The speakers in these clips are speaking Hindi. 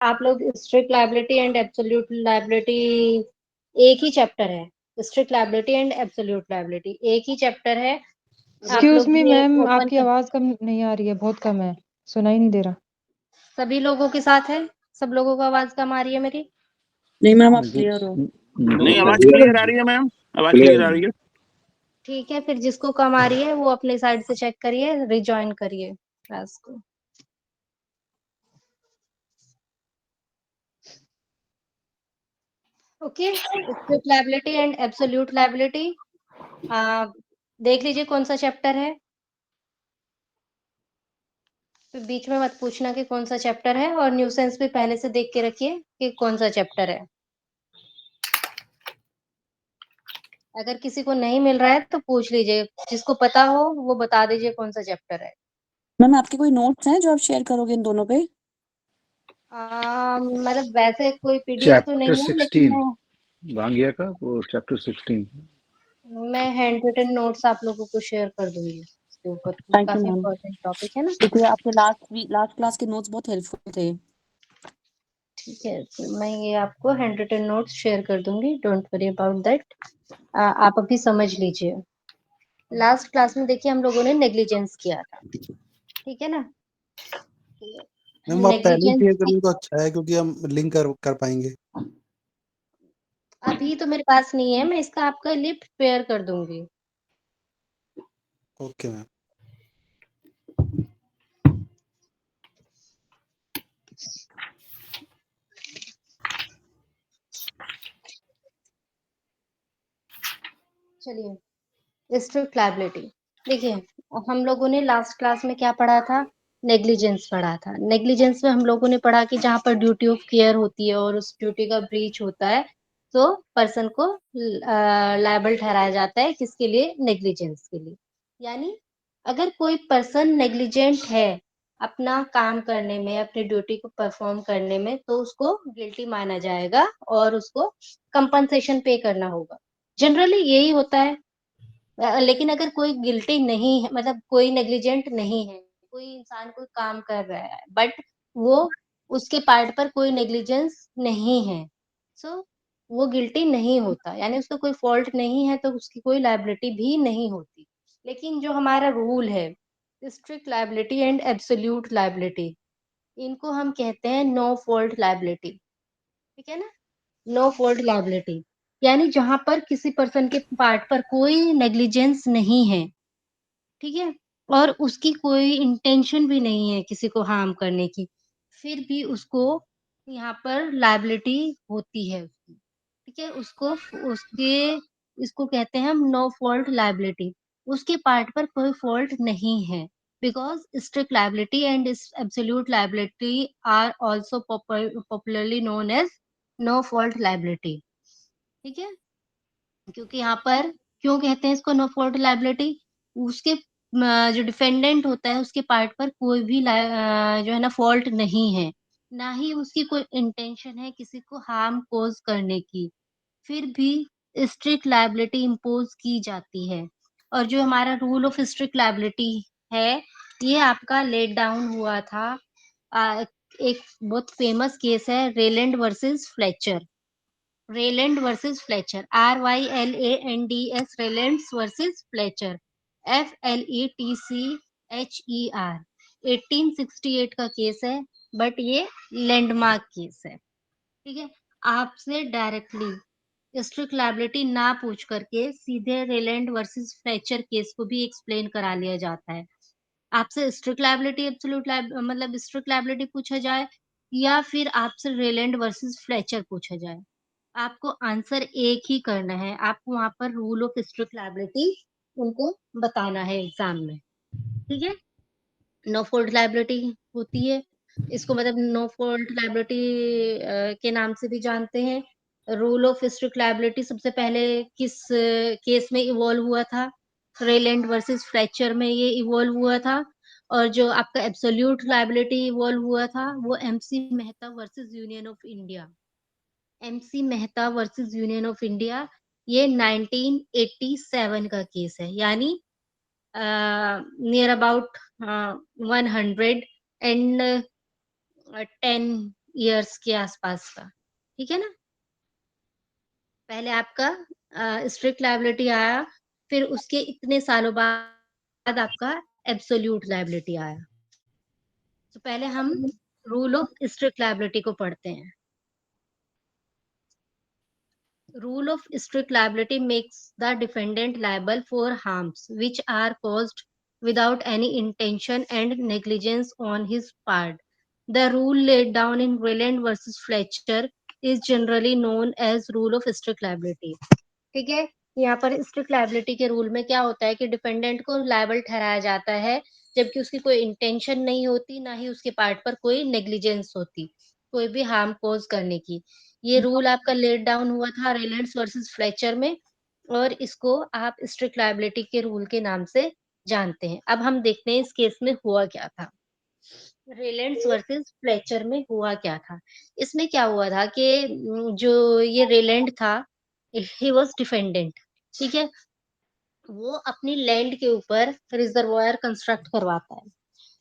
आप लोग strict liability and absolute liability एक ही चैप्टर है। Strict liability and absolute liability एक ही चैप्टर है। आप एक्सक्यूज लोग मी ये मैम, ओपन आपकी कर, आवाज कम नहीं आ रही है, बहुत कम है, सुनाई नहीं दे रहा। सभी लोगों के साथ है, सब लोगों को आवाज कम आ रही है मेरी। नहीं मैम, आप मुझे क्लियर हो। नहीं, आवाज क्लियर आ रही है मैम, आवाज क्लियर आ रही है। ठीक है, फिर जिसको कम आ रही है वो अपने साइड से चेक करिए, रिजॉइन करिए क्लास को। Okay, strict liability and absolute liability देख लीजिए कौन सा चैप्टर है। फिर बीच में मत पूछना कि कौन सा चैप्टर है, और न्यूसेंस भी पहले से देख के रखिए कि कौन सा चैप्टर है। अगर किसी को नहीं मिल रहा है तो पूछ लीजिए, जिसको पता हो वो बता दीजिए कौन सा चैप्टर है। मैम आपके कोई नोट्स हैं जो आप शेयर करोगे इन दोनों पे? मतलब वैसे कोई पीडीएफ तो चैप्टर नहीं है, लेकिन 16 वांगिया का, वो चैप्टर 16। मैं हैंड रिटन नोट्स आप लोगों को शेयर कर दूंगी इसके ऊपर। थैंक यू काफी मैम, इम्पोर्टेंट टॉपिक है ना। क्योंकि आपके लास्ट क्लास के नोट्स बहुत हेल्पफुल थे। ठीक है, तो मैं ये आपको हैंड रिटन नोट्स शेयर कर दूंगी, डोंट वरी अबाउट दैट। आप अभी समझ लीजिए। लास्ट क्लास में देखिए हम लोगों ने नेग्लिजेंस किया था, ठीक है ना। मैम आप पहले ही नेग्लिजेंस शेयर कर दें तो अच्छा है, क्योंकि हम लिंक कर पाएंगे। अभी तो मेरे पास नहीं है, मैं इसका आपका लिए प्रिपेयर कर दूंगी। Okay ma'am. चलिए, स्ट्रिक्ट लायबिलिटी देखिए, हम लोगों ने लास्ट क्लास में क्या पढ़ा था, नेग्लिजेंस पढ़ा था। नेग्लिजेंस में हम लोगों ने पढ़ा कि जहाँ पर ड्यूटी ऑफ केयर होती है और उस ड्यूटी का ब्रीच होता है, तो पर्सन को लायबल ठहराया जाता है, किसके लिए, नेग्लिजेंस के लिए। यानी अगर कोई पर्सन नेग्लिजेंट है अपना काम करने में, अपनी ड्यूटी को परफॉर्म करने में, तो उसको गिल्टी माना जाएगा और उसको कंपनसेशन पे करना होगा। जनरली यही होता है। लेकिन अगर कोई गिल्टी नहीं है, मतलब कोई नेग्लिजेंट नहीं है, कोई इंसान कोई काम कर रहा है बट वो उसके पार्ट पर कोई नेग्लिजेंस नहीं है, सो वो गिल्टी नहीं होता, यानी उसका कोई फॉल्ट नहीं है, तो उसकी कोई लायबिलिटी भी नहीं होती। लेकिन जो हमारा रूल है, strict liability and absolute liability, इनको हम कहते हैं नो फॉल्ट लायबिलिटी। ठीक है ना, नो फॉल्ट लायबिलिटी, यानी जहां पर किसी पर्सन के पार्ट पर कोई नेग्लिजेंस नहीं है, ठीक है, और उसकी कोई इंटेंशन भी नहीं है किसी को हार्म करने की, फिर भी उसको यहाँ पर लायबिलिटी होती है उसकी। ठीक है, उसको उसके इसको कहते हैं हम नो फॉल्ट लायबिलिटी। उसके पार्ट पर कोई फॉल्ट नहीं है, because strict liability and absolute liability are also popularly known as no fault liability. ठीक है, क्योंकि यहाँ पर क्यों कहते हैं इसको नो फॉल्ट लायबिलिटी, उसके जो डिफेंडेंट होता है उसके पार्ट पर कोई भी जो है ना फॉल्ट नहीं है, ना ही उसकी कोई इंटेंशन है किसी को हार्म कोज करने की, फिर भी स्ट्रिक्ट लायबिलिटी इम्पोज की जाती है। और जो हमारा रूल ऑफ स्ट्रिक्ट लायबिलिटी है, ये आपका लेट डाउन हुआ था। एक बहुत फेमस केस है, Ryland versus Fletcher. Ryland versus Fletcher, RYLANDS, Rylands versus Fletcher, FLETCHER। 1868 का केस है, बट ये लैंडमार्क केस है। ठीक है, आपसे डायरेक्टली स्ट्रिक्ट लायबिलिटी ना पूछ करके सीधे रेलैंड वर्सेस फ्लेचर केस को भी एक्सप्लेन करा लिया जाता है। आपसे स्ट्रिक्ट लायबिलिटी एब्सोल्यूट मतलब स्ट्रिक्ट लायबिलिटी पूछा जाए, या फिर आपसे रेलैंड वर्सेस फ्लेचर पूछा जाए, आपको आंसर एक ही करना है। आपको वहां पर रूल ऑफ स्ट्रिक्ट लायबिलिटी उनको बताना है एग्जाम में। ठीक है, नो फॉल्ट लायबिलिटी होती है, इसको मतलब नो फॉल्ट लायबिलिटी के नाम से भी जानते हैं। रूल ऑफ स्ट्रिक्ट लायबिलिटी सबसे पहले किस केस में इवॉल्व हुआ था, रेलैंड वर्सेस फ्लेचर में ये इवॉल्व हुआ था। और जो आपका एब्सोल्यूट लायबिलिटी इवॉल्व हुआ था, वो MC Mehta versus Union of India. MC Mehta versus Union of India, ये 1987 का केस है, यानी नियर अबाउट 110 ईयर्स के आसपास का, ठीक है ना? पहले आपका स्ट्रिक्ट लायबिलिटी आया, फिर उसके इतने सालों बाद आपका एब्सोल्यूट लायबिलिटी आया। तो पहले हम रूल ऑफ स्ट्रिक्ट लायबिलिटी को पढ़ते हैं। Rule of strict liability makes the defendant liable for harms which are caused without any intention and negligence on his part. The rule laid down in Rayland versus Fletcher is generally known as rule of strict liability. ठीक है, यहाँ पर स्ट्रिक्ट लायबिलिटी के रूल में क्या होता है कि डिफेंडेंट को लायबल ठहराया जाता है जबकि उसकी कोई इंटेंशन नहीं होती, ना ही उसके पार्ट पर कोई नेग्लिजेंस होती, कोई भी हार्म कोज करने की। ये रूल आपका लेट डाउन हुआ था रेलेंट्स वर्सेस फ्लेचर में, और इसको आप स्ट्रिक्ट लायबिलिटी के रूल के नाम से जानते हैं। अब हम देखते हैं इस केस में हुआ क्या था। रेलेंट्स वर्सेस फ्लेचर में हुआ क्या था? इसमें क्या हुआ था कि जो ये रेलेंट था, ही वाज डिफेंडेंट, ठीक है? वो अपनी लैंड के ऊपर रिजर्वायर कंस्ट्रक्ट करवाता है।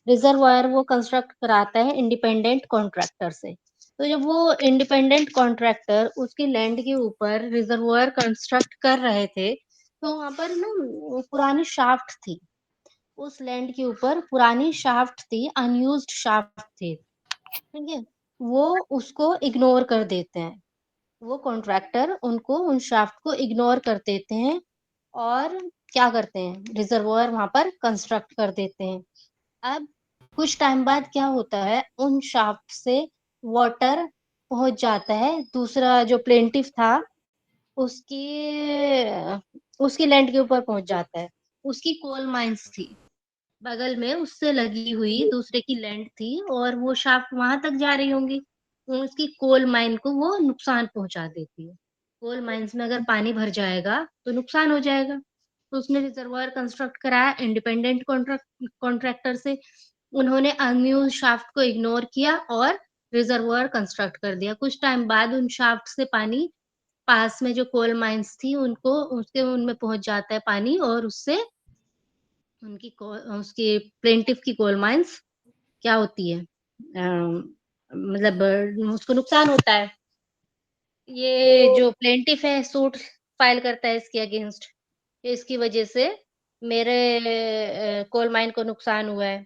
रिजर्वायर वो कंस्ट्रक्ट कराता है इंडिपेंडेंट कॉन्ट्रैक्टर से। तो जब वो इंडिपेंडेंट कॉन्ट्रैक्टर उसकी लैंड के ऊपर रिजर्वायर कंस्ट्रक्ट कर रहे थे, तो वहां पर ना पुरानी शाफ्ट थी। उस लैंड के ऊपर पुरानी शाफ्ट थी, अनयूज्ड शाफ्ट थी, ठीक है? वो उसको इग्नोर कर देते हैं। वो कॉन्ट्रैक्टर उनको उन शाफ्ट को इग्नोर कर देते हैं और क्या करते हैं, रिजर्वायर वहां पर कंस्ट्रक्ट कर देते हैं। अब कुछ टाइम बाद क्या होता है, उन शाफ्ट से वाटर पहुंच जाता है, दूसरा जो प्लेंटिफ था उसकी उसकी लैंड के ऊपर पहुंच जाता है। उसकी कोल माइंस थी बगल में, उससे लगी हुई दूसरे की लैंड थी और वो शाफ्ट वहां तक जा रही होंगी, तो उसकी कोल माइन को वो नुकसान पहुंचा देती है। कोल माइंस में अगर पानी भर जाएगा तो नुकसान हो जाएगा। तो उसने रिजर्वायर कंस्ट्रक्ट कराया इंडिपेंडेंट कॉन्ट्रैक्टर से। उन्होंने अनयूज्ड शाफ्ट को इग्नोर किया और रिजर्वायर कंस्ट्रक्ट कर दिया। कुछ टाइम बाद उन शाफ्ट से पानी, पास में जो कोल माइंस थी उनको उसके उनमें पहुंच जाता है पानी, और उससे उसकी प्लेंटिफ की कोल माइंस क्या होती है, मतलब उसको नुकसान होता है। ये जो प्लेंटिफ है सूट फाइल करता है इसके अगेंस्ट, इसकी वजह से मेरे कोल माइन को नुकसान हुआ है।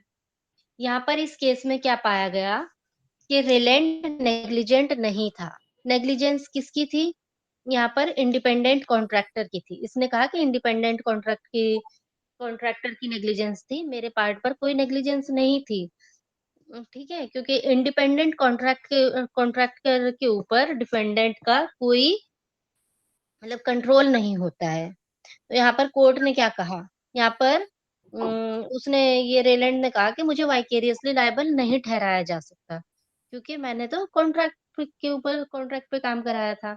यहाँ पर इस केस में क्या पाया गया कि रिलेंट नेग्लिजेंट नहीं था। नेग्लिजेंस किसकी थी? यहाँ पर इंडिपेंडेंट कॉन्ट्रैक्टर की थी। इसने कहा कि इंडिपेंडेंट कॉन्ट्रैक्टर की नेग्लिजेंस थी, मेरे पार्ट पर कोई नेग्लिजेंस नहीं थी। ठीक है, क्योंकि इंडिपेंडेंट कॉन्ट्रैक्टर के ऊपर डिफेंडेंट का कोई मतलब कंट्रोल नहीं होता है। तो यहाँ पर कोर्ट ने क्या कहा, यहाँ पर उसने ये रेलैंड ने कहा कि मुझे वाइकेरियसली लायबल नहीं ठहराया जा सकता क्योंकि मैंने तो कॉन्ट्रैक्ट के ऊपर कॉन्ट्रैक्ट पे काम कराया था।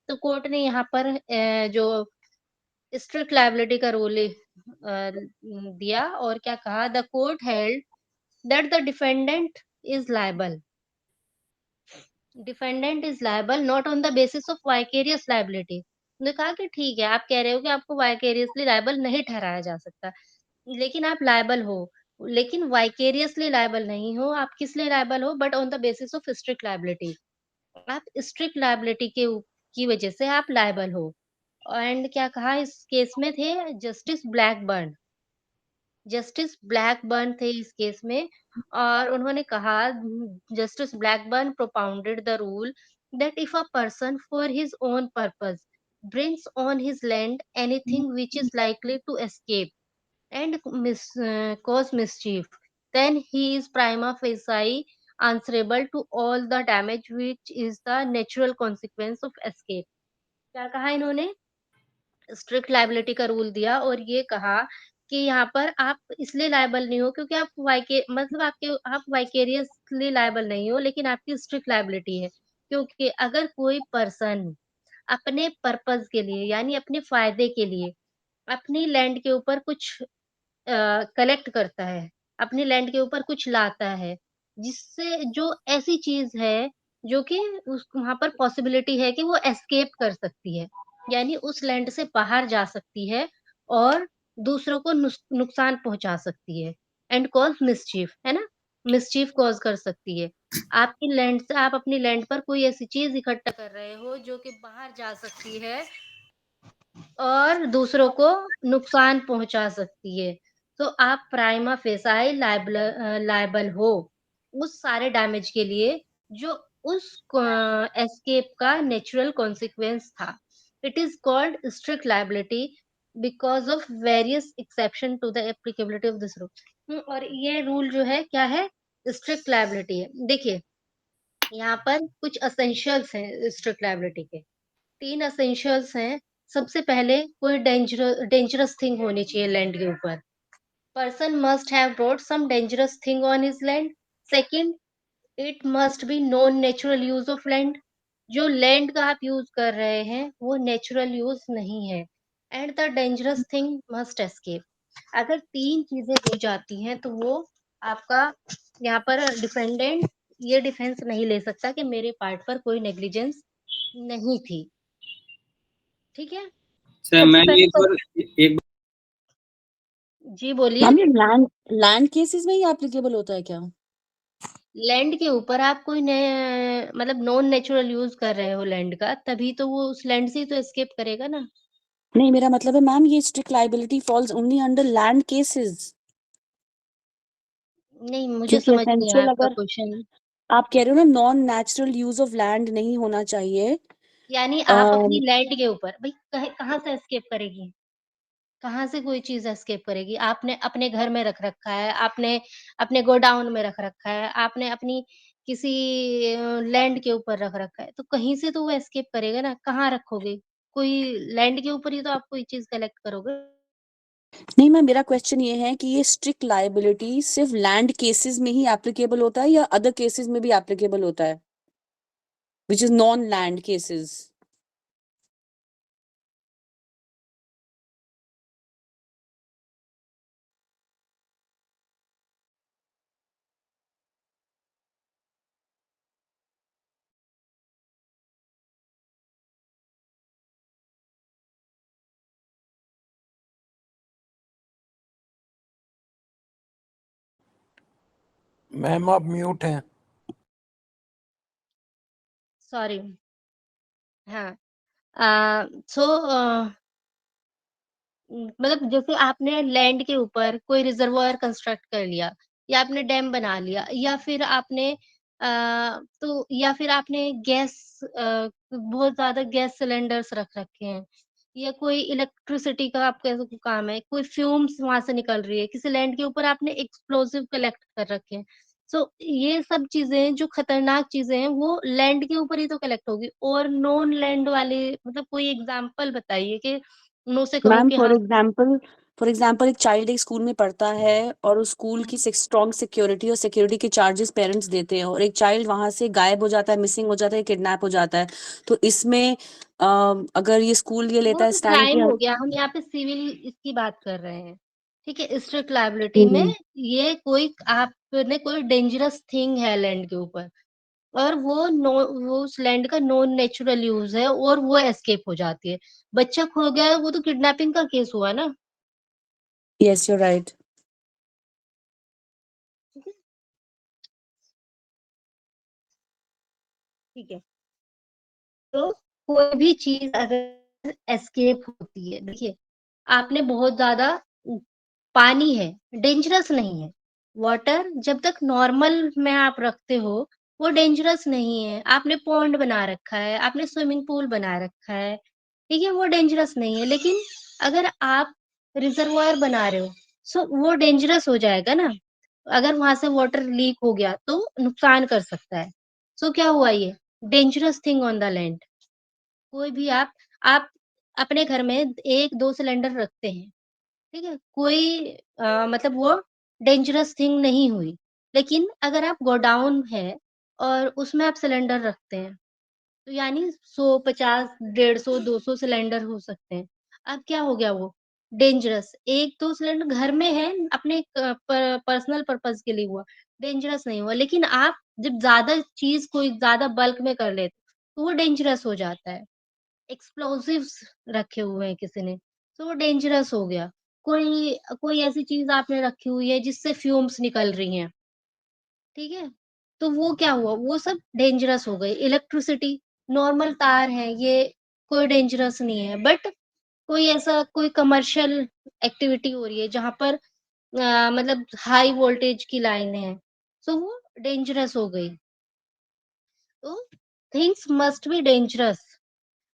तो कोर्ट ने यहाँ पर जो स्ट्रिक्ट लायबिलिटी का रूल दिया और क्या कहा, the court held that the defendant is liable not on the basis of vicarious liability. उन्होंने कहा कि ठीक है, आप कह रहे हो कि आपको वाइकेरियसली लायबल नहीं ठहराया जा सकता, लेकिन आप लायबल हो, लेकिन वाइकेरियसली लायबल नहीं हो। आप किस लिए लायबल हो? But on the basis of strict liability. आप स्ट्रिक्ट लायबिलिटी की वजह से आप लायबल हो। एंड क्या कहा इस केस में थे जस्टिस ब्लैकबर्न थे इस केस में, और उन्होंने कहा justice Blackburn propounded the rule that if a person for his own purpose brings on his land anything which is likely to escape and cause mischief, then he is prima facie answerable to all the damage which is the natural consequence of escape। क्या कहा इन्होंने? स्ट्रिक्ट लायबिलिटी का रूल दिया और ये कहा कि यहाँ पर आप इसलिए लायबल नहीं हो क्योंकि आप वाइकेरियसली लायबल नहीं हो, लेकिन आपकी स्ट्रिक्ट लायबिलिटी है। क्योंकि अगर कोई पर्सन अपने पर्पस के लिए यानी अपने फायदे के लिए अपनी लैंड के ऊपर कुछ कलेक्ट करता है, अपनी लैंड के ऊपर कुछ लाता है, जिससे जो ऐसी चीज़ है, जो कि उस वहाँ पर पॉसिबिलिटी है कि वो एस्केप कर सकती है, यानी उस लैंड से बाहर जा सकती है और दूसरों को नुकसान पहुँचा सकती है एंड कॉज़ मिसचीफ, है ना? मिसचीफ कॉज़ कर सकती है। आपकी लैंड से आप अपनी लैंड पर कोई ऐसी चीज़ इकट्ठा कर रहे हो जो कि बाहर जा सकती है और दूसरों को नुकसान पहुँचा सकती है। तो आप प्राइमा फेसाई लायबल हो उस सारे डैमेज के लिए जो उस एस्केप का नेचुरल कॉन्सिक्वेंस था। It is called strict liability because of various exception to the applicability of this rule. और ये रूल जो है क्या है? स्ट्रिक्ट लायबिलिटी है। देखिए, यहाँ पर कुछ एसेंशियल्स हैं स्ट्रिक्ट लायबिलिटी के। 3 एसेंशियल्स हैं। सबसे पहले कोई डेंजरस थिंग होनी चाहिए लैंड के ऊपर। Person must have brought some dangerous thing on his land. Second, it must be non natural use of land. जो लैंड का आप यूज कर रहे हैं वो नेचुरल यूज नहीं है। And the dangerous thing must escape. अगर 3 चीजें हो जाती हैं तो वो आपका यहाँ पर डिफेंडेंट ये डिफेंस नहीं ले सकता कि मेरे पार्ट पर कोई नेग्लिजेंस नहीं थी। ठीक है? सर सबसे मैम पहले एक बार एक जी बोलिए। मैम ये लैंड लैंड केसेस में ही एप्लीकेबल होता है क्या? लैंड के ऊपर आप कोई मतलब नॉन नेचुरल यूज कर रहे हो लैंड का, तभी तो वो उस लैंड से ही तो एस्केप करेगा ना। नहीं, मेरा मतलब है मैम ये strict liability falls only under land cases. नहीं, मुझे क्योंकि समझ नहीं आया एसेंशियल आपका अगर क्वेश्चन। आप कह रहे हो ना non natural use of land नहीं होना चाहिए। यानी आप अपनी अम, लैंड के ऊपर भाई कहाँ से एस्केप करेगी? कहाँ से कोई चीज एस्केप करेगी? आपने अपने घर में रख रखा है, आपने अपने गोडाउन में रख रखा है, आपने अपनी किसी लैंड के ऊपर रख रखा है, तो कहीं से तो वो एस्केप करेगा ना। कहाँ रखोगे? कोई लैंड के ऊपर ही तो आप कोई चीज कलेक्ट करोगे। नहीं मैम, मेरा क्वेश्चन ये है कि ये स्ट्रिक्ट लायबिलिटी सिर्फ लैंड केसेस में ही एप्लीकेबल होता है या अदर केसेस में भी एप्लीकेबल होता है, which is non land cases? Ma'am आप म्यूट हैं। सॉरी। हाँ। सो मतलब जैसे आपने लैंड के ऊपर कोई रिजर्वायर कंस्ट्रक्ट कर लिया या आपने डैम बना लिया या फिर आपने तो या फिर आपने गैस बहुत ज्यादा गैस सिलेंडर्स रख रखे हैं या कोई इलेक्ट्रिसिटी का आपका ऐसा कोई काम है, कोई फ्यूम्स वहां से निकल रही है, किसी लैंड के ऊपर आपने एक्सप्लोसिव कलेक्ट कर रखे हैं। सो ये सब चीजें जो खतरनाक चीजें हैं वो लैंड के ऊपर ही तो कलेक्ट होगी। और नॉन लैंड वाले मतलब कोई एग्जांपल बताइए कि उन से कहूँ मैम कि हाँ। फॉर एग्जाम्पल एक चाइल्ड एक स्कूल में पढ़ता है और उस स्कूल की स्ट्रॉन्ग सिक्योरिटी और सिक्योरिटी के चार्जेस पेरेंट्स देते हैं और एक चाइल्ड वहां से गायब हो जाता है, मिसिंग हो जाता है, किडनैप हो जाता है। तो इसमें अगर ये स्कूल ये वो लेता है तो स्टैंड कि क्राइम हम हो गया, हम यहाँ पे सिविल इसकी बात कर रहे हैं। ठीक है, स्ट्रिक्ट लायबिलिटी में हम्म, ये कोई आपने कोई डेंजरस थिंग है लैंड के ऊपर और वो उस लैंड का नॉन नेचुरल यूज है और वो एस्केप हो जाती है। बच्चा खो गया है, वो तो किडनैपिंग का केस हुआ ना। Yes you right. ठीक है। ठीक है। तो कोई भी चीज अगर एस्केप होती है, देखिए आपने बहुत ज्यादा पानी है, डेंजरस नहीं है। वाटर जब तक नॉर्मल में आप रखते हो वो डेंजरस नहीं है। आपने पॉन्ड बना रखा है, आपने स्विमिंग पूल बना रखा है, ठीक है, वो डेंजरस नहीं है। लेकिन अगर आप रिजर्वायर बना रहे हो सो वो डेंजरस हो जाएगा ना। अगर वहां से वाटर लीक हो गया तो नुकसान कर सकता है। सो क्या हुआ ये? Dangerous thing on the land. कोई भी आप अपने घर में 1-2 सिलेंडर रखते हैं, ठीक है? कोई मतलब वो डेंजरस थिंग नहीं हुई। लेकिन अगर आप गोडाउन है और उसमें आप सिलेंडर रखते हैं, तो यानी 100, 50, 150, 200 सिलेंडर हो सकते हैं। अब क्या हो गया वो? डेंजरस। 1-2 सिलेंडर घर में है, अपने पर्सनल पर्पस के लिए हुआ, डेंजरस नहीं हुआ। लेकिन आप जब ज़्यादा चीज़ कोई ज़्यादा बल्क में कर लेते, तो वो डेंजरस हो जाता है। एक्सप्लोसिव्स रखे हुए हैं किसी ने, तो वो डेंजरस हो गया। कोई कोई ऐसी चीज़ आपने रखी हुई है जिससे फ्यूम्स निकल रही हैं, ठीक है? तो वो क्या हुआ, वो सब डेंजरस हो गई। इलेक्ट्रिसिटी नॉर्मल तार है, ये कोई डेंजरस नहीं है, बट कोई ऐसा कोई कमर्शियल एक्टिविटी हो रही है जहाँ पर मतलब हाई वोल्टेज की लाइनें हैं, सो वो डेंजरस हो गई। तो things must be dangerous,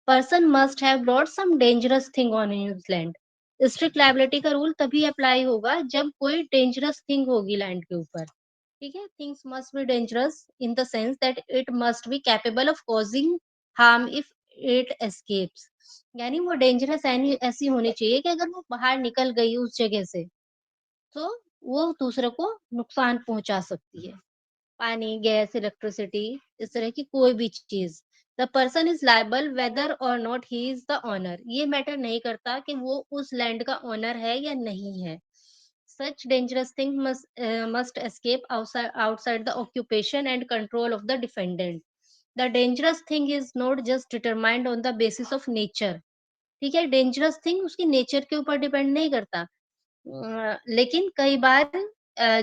person must have brought some dangerous thing on his land. Strict liability का रूल तभी अप्लाई होगा जब कोई डेंजरस थिंग होगी लैंड के ऊपर। ठीक है? Things must be dangerous in the sense that it must be capable of causing harm if it escapes. यानी वो डेंजरस ऐसी होनी चाहिए कि अगर वो बाहर निकल गई उस जगह से, तो वो दूसरे को नुकसान पहुंचा सकती है। पानी, गैस, इलेक्ट्रिसिटी, इस तरह की कोई भी चीज। The person is liable whether or not he is the owner. ये मैटर नहीं करता कि वो उस लैंड का ओनर है या नहीं है। Such dangerous thing must escape outside the occupation and control of the defendant. The dangerous thing is not just determined on the basis of nature. ठीक है? डेंजरस थिंग उसकी नेचर के ऊपर डिपेंड नहीं करता। लेकिन कई बार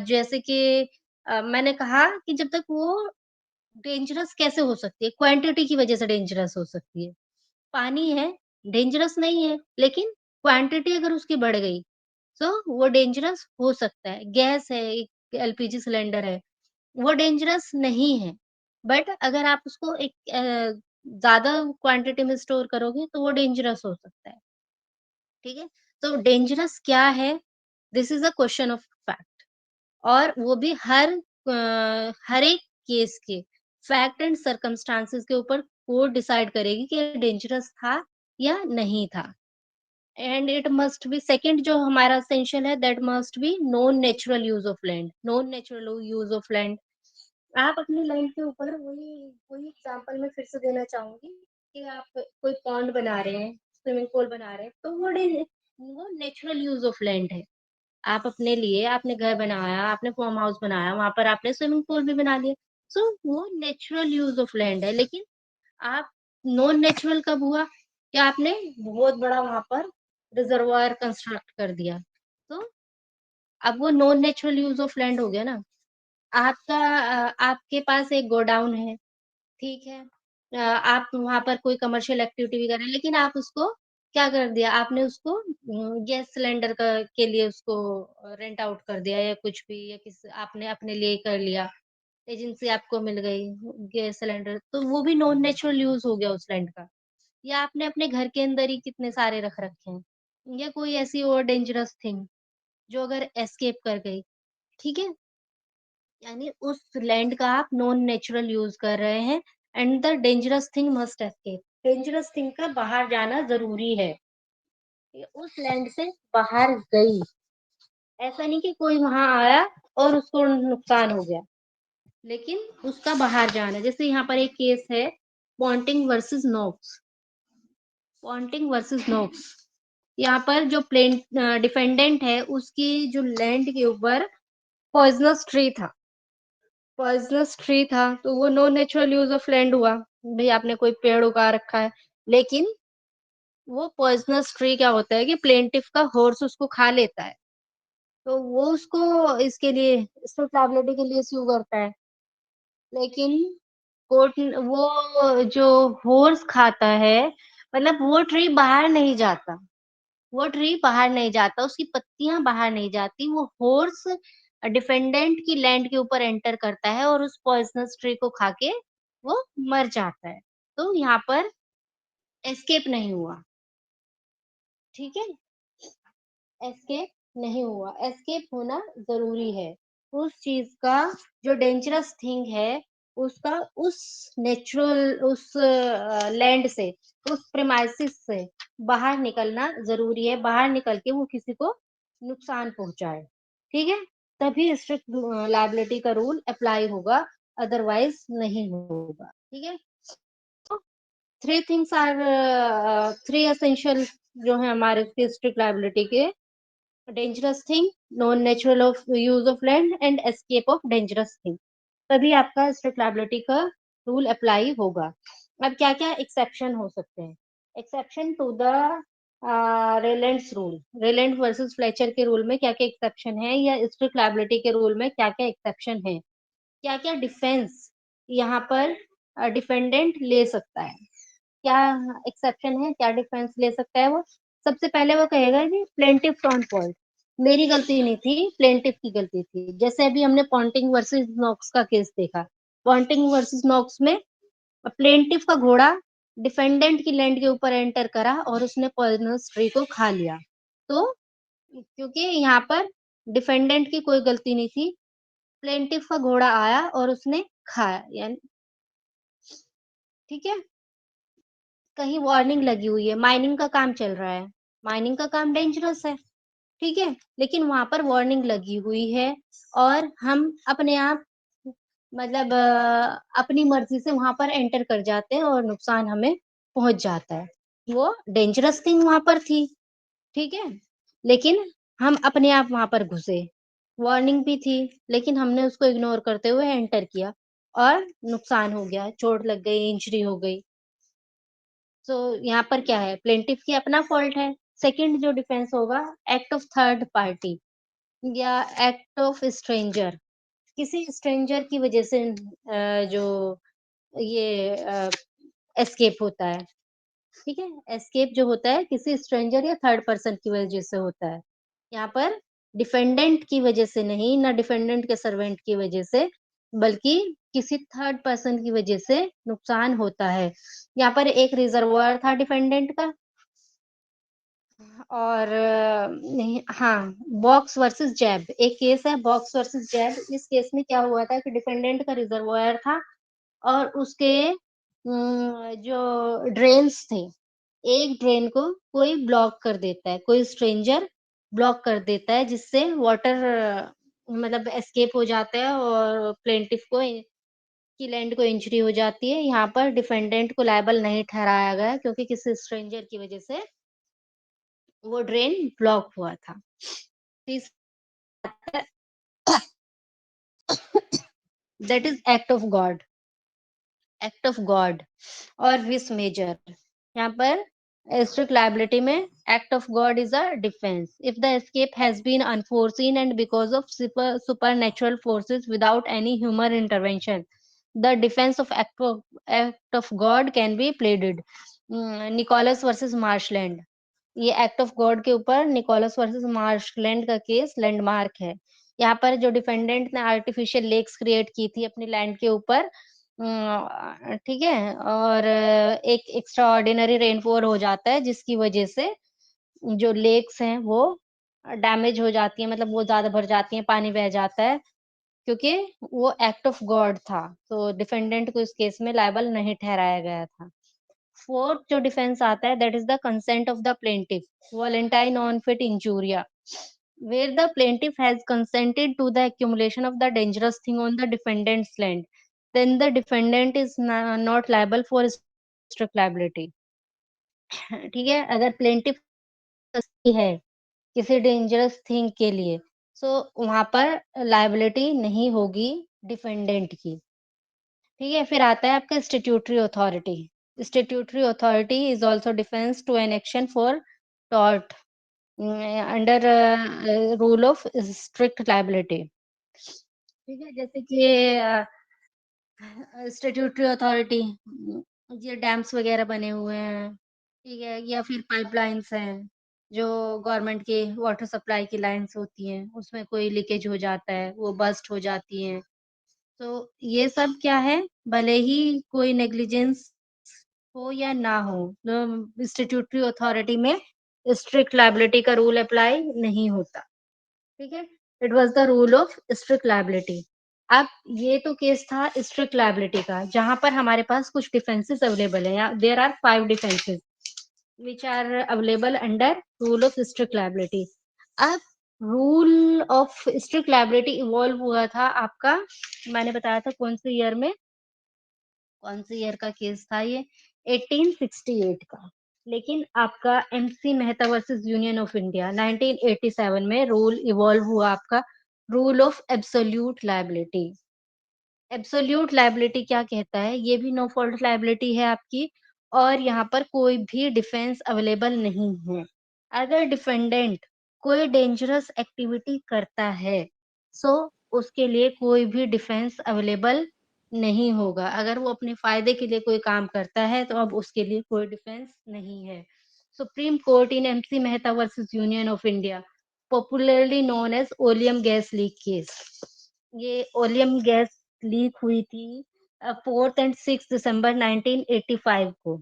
जैसे कि मैंने कहा कि जब तक वो डेंजरस कैसे हो सकती है? क्वांटिटी की वजह से डेंजरस हो सकती है। पानी है, डेंजरस नहीं है, लेकिन क्वांटिटी अगर उसकी बढ़ गई, तो वो डेंजरस हो सकता है। गैस है, एक एलपीजी सिलेंडर है, वो डेंजरस नहीं है। बट अगर आप उसको एक ज़्यादा क्वांटिटी में स्टोर करोगे, तो वो डेंजरस हो सकता है। ठीक है? तो डेंजरस क्या है? This is a question of fact. और वो भी हर एक केस के फैक्ट एंड सर्कमस्टांसेस के ऊपर कोर्ट डिसाइड करेगी कि डेंजरस था या नहीं था। And it must B second जो हमारा एसेंशियल है, that must be non natural use of land. Non natural use of land, आप अपनी लैंड के ऊपर वही वही एग्जांपल मैं फिर से देना चाहूंगी कि आप कोई पॉन्ड बना रहे हैं, स्विमिंग पूल बना रहे हैं, तो वो नेचुरल यूज ऑफ लैंड है। आप अपने लिए आपने घर बनाया, आपने फार्म हाउस बनाया, वहां पर आपने स्विमिंग पूल भी बना लिया, सो वो नेचुरल यूज ऑफ लैंड है। लेकिन आप नॉन नेचुरल कब हुआ कि आपने बहुत बड़ा वहां पर रिजर्वायर कंस्ट्रक्ट कर दिया, तो अब वो non natural use of land हो गया ना। आपके पास एक गोडाउन है, ठीक है? आप वहाँ पर कोई कमर्शियल एक्टिविटी भी कर रहे हैं, लेकिन आप उसको क्या कर दिया? आपने उसको गैस सिलेंडर का के लिए उसको रेंट आउट कर दिया या कुछ भी, या किसी आपने अपने लिए कर लिया, एजेंसी आपको मिल गई गैस सिलेंडर, तो वो भी नॉन नेचुरल यूज हो गया उस लैंड का। या आपने अपने घर के अंदर ही कितने सारे रख रखे हैं, या कोई ऐसी और डेंजरस थिंग जो अगर एस्केप कर गई, ठीक है? यानी उस लैंड का आप नॉन नेचुरल यूज कर रहे हैं। And the dangerous thing must escape, dangerous thing का बाहर जाना जरूरी है। ये उस लैंड से बाहर गई, ऐसा नहीं कि कोई वहां आया और उसको नुकसान हो गया, लेकिन उसका बाहर जाना। जैसे यहाँ पर एक केस है, पॉन्टिंग वर्सेस नोक्स। पॉन्टिंग वर्सेस नोक्स, यहाँ पर जो प्लेन डिफेंडेंट है, उसकी जो लैंड के ऊपर पॉइजनस ट्री था, पॉइजनस ट्री था, तो वो no natural use of land हुआ। भाई आपने कोई पेड़ उगा रखा है, लेकिन वो पॉइजनस ट्री क्या होता है कि प्लेंटिफ का हॉर्स उसको खा लेता है, तो वो उसको इसके लिए स्टेबिलिटी के लिए स्यू करता है। लेकिन कोर्ट वो जो हॉर्स खाता है, मतलब वो ट्री बाहर नहीं जाता, वो ट्री बाहर नहीं जाता, उसकी पत्तियां बाहर नहीं जाती, वो हॉर्स डिफेंडेंट की लैंड के ऊपर एंटर करता है और उस पॉइजनस ट्री को खा के वो मर जाता है। तो यहाँ पर एस्केप नहीं हुआ, ठीक है? एस्केप नहीं हुआ, एस्केप होना जरूरी है। उस चीज का जो डेंजरस थिंग है, उसका उस नेचुरल उस लैंड से, उस प्रेमाइसिस से बाहर निकलना जरूरी है, बाहर निकल के वो किसी को नुकसान पहुंचाए, ठीक है? तभी स्ट्रिक्ट लायबिलिटी का रूल अप्लाई होगा, अदरवाइज नहीं होगा, ठीक है? Three things are three essential जो है हमारे स्ट्रिक्ट लायबिलिटी के: dangerous thing, non natural of use of land and escape of dangerous thing. तभी आपका स्ट्रिक्ट लायबिलिटी का रूल अप्लाई होगा। अब क्या क्या एक्सेप्शन हो सकते हैं? Exception to the Rylands rule, Ryland versus Fletcher के रूल में क्या क्या एक्सेप्शन है, या स्ट्रिक्ट लायबिलिटी के रूल में क्या क्या एक्सेप्शन है? क्या-क्या डिफेंस यहाँ पर डिफेंडेंट ले सकता है। क्या एक्सेप्शन है, क्या डिफेंस ले सकता है वो? सबसे पहले वो कहेगा कि प्लेंटिफ ऑन फॉल्ट, मेरी गलती नहीं थी, प्लेंटिफ की गलती थी। जैसे अभी हमने पॉन्टिंग वर्सेस नॉक्स का केस देखा। पॉन्टिंग वर्सेस नॉक्स में प्लेंटिफ का घोड़ा डिफेंडेंट की लैंड के ऊपर एंटर करा और उसने पॉइजनस ट्री को खा लिया। तो क्योंकि यहाँ पर डिफेंडेंट की कोई गलती नहीं थी, प्लेंटिफ का घोड़ा आया और उसने खाया, यानी ठीक है? कहीं वार्निंग लगी हुई है, माइनिंग का काम चल रहा है, माइनिंग का काम डेंजरस है, ठीक है? लेकिन वहाँ पर वार्निंग लगी हुई है और हम अपने आप मतलब अपनी मर्ज़ी से वहाँ पर एंटर कर जाते हैं और नुकसान हमें पहुँच जाता है। वो डेंजरस थिंग वहाँ पर थी, ठीक है? लेकिन हम अपने आप वहाँ पर घुसे, वार्निंग भी थी, लेकिन हमने उसको इग्नोर करते हुए एंटर किया और नुकसान हो गया, चोट लग गई, इंजरी हो गई। सो यहाँ पर क्या है, प्लेंटिफ की अपना फॉल्ट है। सेकंड जो डिफेंस होगा, एक्ट ऑफ थर्ड पार्टी या एक्ट ऑफ स्ट्रेंजर, किसी स्ट्रेंजर की वजह से जो ये एस्केप होता है, ठीक है? एस्केप जो होता है किसी स्ट्रेंजर या थर्ड पर्सन की वजह से होता है। यहाँ पर डिफेंडेंट की वजह से नहीं, ना डिफेंडेंट के सर्वेंट की वजह से, बल्कि किसी थर्ड पर्सन की वजह से नुकसान होता है। यहाँ पर एक रिजर्वायर था डिफेंडेंट का और नहीं हाँ, बॉक्स वर्सेस जैब, एक केस है बॉक्स वर्सेस जैब। इस केस में क्या हुआ था कि डिफेंडेंट का रिजर्वायर था और उसके जो ड्रेन्स थे, एक ड्रेन को कोई ब्लॉक कर देता है, कोई स्ट्रेंजर ब्लॉक कर देता है जिससे वाटर मतलब एस्केप हो जाता है और प्लेंटिफ को की लैंड को इंजरी हो जाती है। यहाँ पर डिफेंडेंट को लायबल नहीं ठहराया गया क्योंकि किसी स्ट्रेंजर की वजह से वो ड्रेन ब्लॉक हुआ था। तीसरा that is act of God, act of God और विस मेजर। यहाँ पर स्ट्रिक्ट लायबिलिटी में act of God is a defence if the escape has been unforeseen and because of supernatural forces without any human intervention, the defense of act of god can be pleaded. Nicholas versus Marsland, ये एक्ट ऑफ गॉड के ऊपर निकोलस वर्सेस मार्शलैंड का केस लैंडमार्क है। यहाँ पर जो डिफेंडेंट ने आर्टिफिशियल लेक्स क्रिएट की थी अपनी लैंड के ऊपर, ठीक है? और एक एक्स्ट्रा ऑर्डिनरी रेनफॉल हो जाता है जिसकी वजह से जो लेक्स हैं वो डैमेज हो जाती हैं, मतलब वो ज़्यादा भर जाती हैं, पानी बह जाता है क्योंकि वो एक्ट ऑफ गॉड था। तो डिफेंडेंट को इस केस में लायबल नहीं ठहराया गया था। फोर्थ जो डिफेंस आता है that is the consent of the plaintiff volenti non fit injuria, where the plaintiff has consented to the accumulation of the dangerous thing on the defendant's land, then the defendant is not liable for strict liability. ठीक है? अगर प्लेंटिफ है किसी डेंजरस थिंग के लिए, सो वहां पर लायबिलिटी नहीं होगी डिफेंडेंट की। ठीक है? फिर आता है आपका statutory authority. Statutory authority is also defence to an action for tort under rule of strict liability. ठीक है? जैसे कि स्टैट्यूटरी अथॉरिटी, ये डैम्स वगैरह बने हुए हैं, ठीक है? या फिर पाइपलाइन्स हैं, जो गवर्नमेंट की वाटर सप्लाई की लाइन्स होती हैं, उसमें कोई लीकेज हो जाता है, वो बर्स्ट हो जाती हैं। तो ये सब क्या है, भले ही कोई नेग्लिजेंस हो या ना हो, स्टैट्यूटरी अथॉरिटी में स्ट्रिक्ट लायबिलिटी का रूल अप्लाई नहीं होता। ठीक है? It was the rule of strict liability. अब ये तो केस था स्ट्रिक्ट लायबिलिटी का, जहाँ पर हमारे पास कुछ डिफेंसेस अवेलेबल है। देयर आर 5 defences which are available under rule of strict liability. अब rule of strict liability evolve हुआ था आपका, मैंने बताया था कौन से ईयर का केस था ये, 1868 का। लेकिन आपका MC Mehta versus Union of India 1987 में रूल इवॉल्व हुआ आपका, rule of absolute liability. Absolute liability क्या कहता है, ये भी नो फॉल्ट लायबिलिटी है आपकी और यहाँ पर कोई भी डिफेंस अवेलेबल नहीं है। अगर डिफेंडेंट कोई डेंजरस एक्टिविटी करता है, सो उसके लिए कोई भी डिफेंस अवेलेबल नहीं होगा। अगर वो अपने फ़ायदे के लिए कोई काम करता है, तो अब उसके लिए कोई डिफेंस नहीं है। Supreme Court in MC Mehta versus Union of India, popularly known as oleum gas leak case. ये ओलियम गैस लीक हुई थी 4th एंड 6 दिसंबर 1985 को,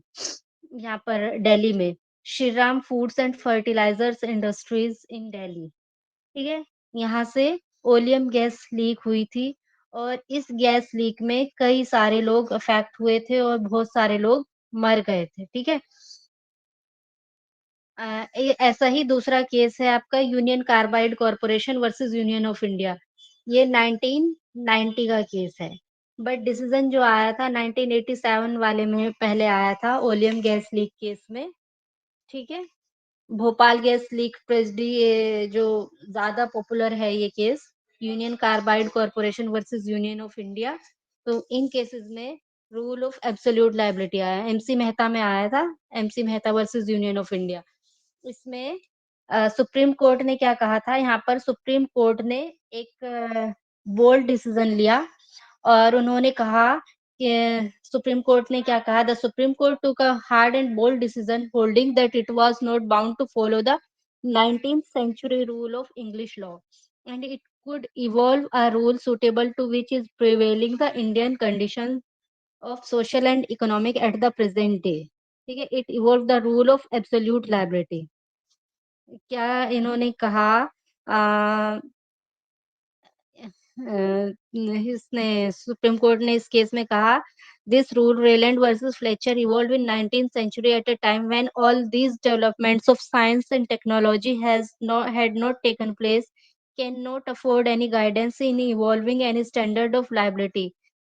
यहाँ पर दिल्ली में, Shriram foods and fertilisers industries in Delhi. ठीक है? यहाँ से ओलियम गैस लीक हुई थी और इस गैस लीक में कई सारे लोग अफ़ेक्ट हुए थे और बहुत सारे लोग मर गए थे, ठीक है? ये ऐसा ही दूसरा केस है आपका union Carbide Corporation versus Union of India. ये 1990 का केस है। बट डिसीज़न जो आया था 1987 वाले में पहले आया था ओलियम गैस लीक केस में, ठीक है? भोपाल गैस लीक ट्रेजेडी ये जो ज़्यादा पॉपुलर है ये case, union Carbide Corporation versus Union of India. तो इन केसेस में रूल ऑफ एब्सोल्यूट लायबिलिटी आया, एमसी मेहता में आया था, MC Mehta versus Union of India. इसमें सुप्रीम कोर्ट ने क्या कहा था, यहाँ पर सुप्रीम कोर्ट ने एक बोल्ड डिसीजन लिया और उन्होंने कहा कि सुप्रीम कोर्ट ने क्या कहा, the Supreme Court took a hard and bold decision holding that it was not bound to follow the 19th century rule of English law and it could evolve a rule suitable to which is prevailing the Indian condition of social and economic at the present day. ठीक है, it evolved the rule of absolute liability. क्या इन्होंने कहा, अ, इसने सुप्रीम कोर्ट ने इस केस में कहा, this rule Rylands versus Fletcher evolve in 19th century at a time when all these developments of science and technology had not taken place, cannot afford any guidance in evolving any standard of liability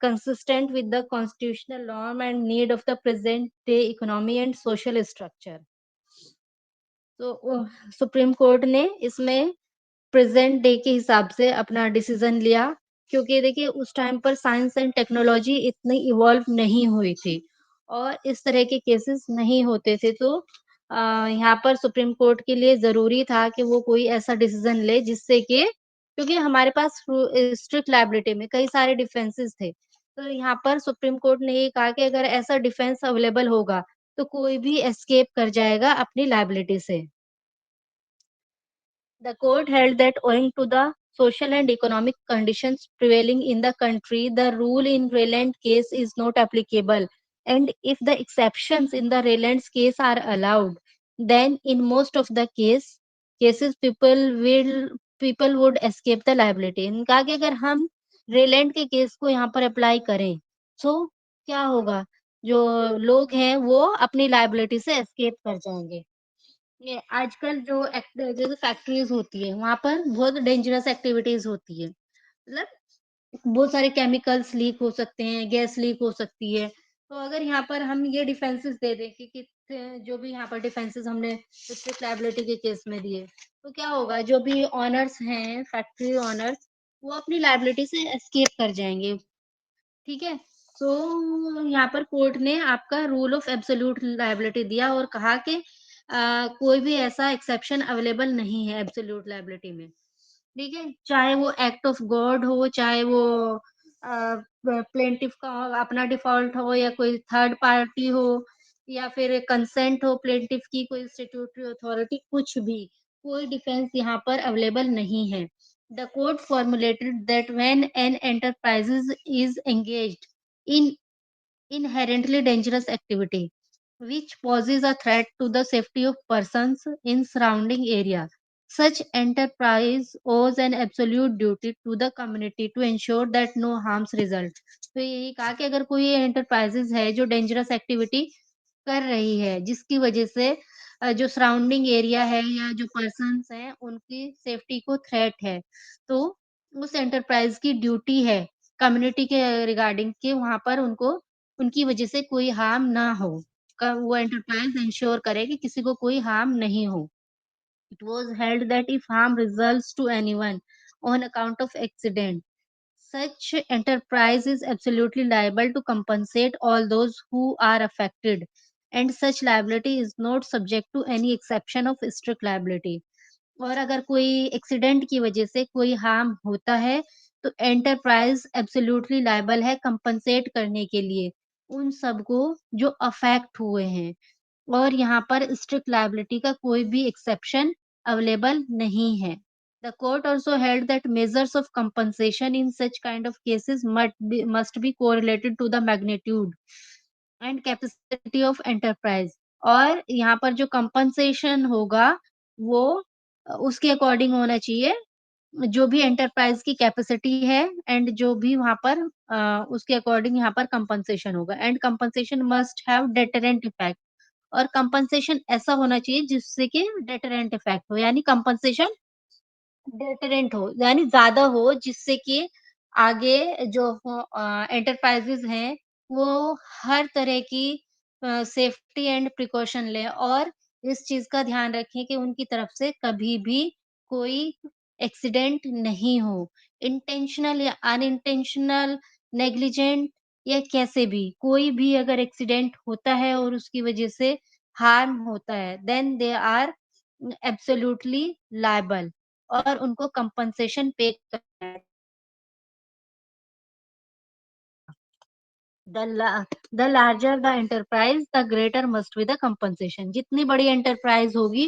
consistent with the constitutional norm and need of the present day economy and social structure. तो सुप्रीम कोर्ट ने इसमें प्रेजेंट डे के हिसाब से अपना डिसीजन लिया क्योंकि देखिए उस टाइम पर साइंस एंड टेक्नोलॉजी इतनी इवॉल्व नहीं हुई थी और इस तरह के केसेस नहीं होते थे तो यहाँ पर सुप्रीम कोर्ट के लिए ज़रूरी था कि वो कोई ऐसा डिसीजन ले जिससे कि क्योंकि हमारे पास स्ट्रिक्ट लायबिलिटी में कई सारे डिफेंसेस थे। तो यहाँ पर सुप्रीम कोर्ट ने ये कहा कि अगर ऐसा डिफेंस अवेलेबल होगा, तो कोई भी एस्केप कर जाएगा अपनी लायबिलिटी से। The court held that owing to the social and economic conditions prevailing in the country, the rule in Rayland case is not applicable. And if the exceptions in the Rayland's case are allowed, then in most of the cases people would escape the liability. इन्होंने कहा कि अगर हम रेलैंड के केस को यहाँ पर अप्लाई करें, तो क्या होगा? जो लोग हैं वो अपनी लायबिलिटी से एस्केप कर जाएंगे। ये आजकल जो जैसे फैक्ट्रीज होती है वहां पर बहुत डेंजरस एक्टिविटीज होती है मतलब बहुत सारे केमिकल्स लीक हो सकते हैं, गैस लीक हो सकती है। तो अगर यहाँ पर हम ये डिफेंसेस दे दें कि जो भी यहाँ पर डिफेंसेस हमने स्ट्रिक्ट लायबिलिटी के केस में दिए, तो क्या होगा, जो भी ऑनर्स हैं, फैक्ट्री ऑनर्स, वो अपनी लायबिलिटी से एस्केप कर जाएंगे। ठीक है? तो यहाँ पर कोर्ट ने आपका रूल ऑफ एब्सोल्यूट लायबिलिटी दिया और कहा कि कोई भी ऐसा एक्सेप्शन अवेलेबल नहीं है एब्सोल्यूट लायबिलिटी में। ठीक है? चाहे वो एक्ट ऑफ गॉड हो, चाहे वो प्लेंटिफ का अपना डिफ़ॉल्ट हो या कोई थर्ड पार्टी हो या फिर कंसेंट हो प्लेंटिफ की, कोई स्टैट्यूटरी अथॉरिटी, कुछ भी, कोई डिफेंस यहाँ पर अवेलेबल नहीं है। The court formulated that when an enterprise is engaged in inherently dangerous activity, which poses a threat to the safety of persons in surrounding area, such enterprise owes an absolute duty to the community to ensure that no harms result. तो यही कहा कि अगर कोई एंटरप्राइजेज है जो डेंजरस एक्टिविटी कर रही है जिसकी वजह से जो सराउंडिंग एरिया है या जो पर्सन्स हैं उनकी सेफ्टी को थ्रेट है, तो उस एंटरप्राइज की ड्यूटी है कम्युनिटी के रिगार्डिंग कि वहाँ पर उनको उनकी वजह से कोई हार्म ना हो। वो एंटरप्राइज इंश्योर करे कि किसी को कोई हार्म नहीं हो। It was held that if harm results to anyone on account of accident, such enterprise is absolutely liable to compensate all those who are affected, and such liability is not subject to any exception of strict liability. और अगर कोई एक्सीडेंट की वजह से कोई हार्म होता है, तो एंटरप्राइज एब्सोल्युटली लायबल है कंपनसेट करने के लिए उन सबको जो अफेक्ट हुए हैं और यहाँ पर स्ट्रिक्ट लायबिलिटी का कोई भी एक्सेप्शन अवेलेबल नहीं है। The court also held that measures of compensation in such kind of cases must be correlated to the magnitude and capacity of enterprise और यहाँ पर जो compensation होगा वो उसके अकॉर्डिंग होना चाहिए जो भी एंटरप्राइज की कैपेसिटी है एंड जो भी वहाँ पर उसके अकॉर्डिंग यहाँ पर कंपनसेशन होगा and compensation must have deterrent effect और कंपनसेशन ऐसा होना चाहिए जिससे कि डेटरेंट इफेक्ट हो यानी कंपनसेशन डेटरेंट हो यानी ज़्यादा हो जिससे कि आगे जो एंटरप्राइजेज़ हैं, वो हर तरह की सेफ्टी एंड प्रिकॉशन लें और इस चीज़ का ध्यान रखें कि उनकी तरफ से कभी भी कोई एक्सीडेंट नहीं हो। इंटेंशनल या अनइंटेंशनल, नेग्लिजेंट या कैसे भी, कोई भी अगर एक्सीडेंट होता है और उसकी वजह से हार्म होता है, then they are absolutely liable. और उनको कंपनसेशन पे करना है। The larger the enterprise the greater must be the compensation जितनी बड़ी एंटरप्राइज होगी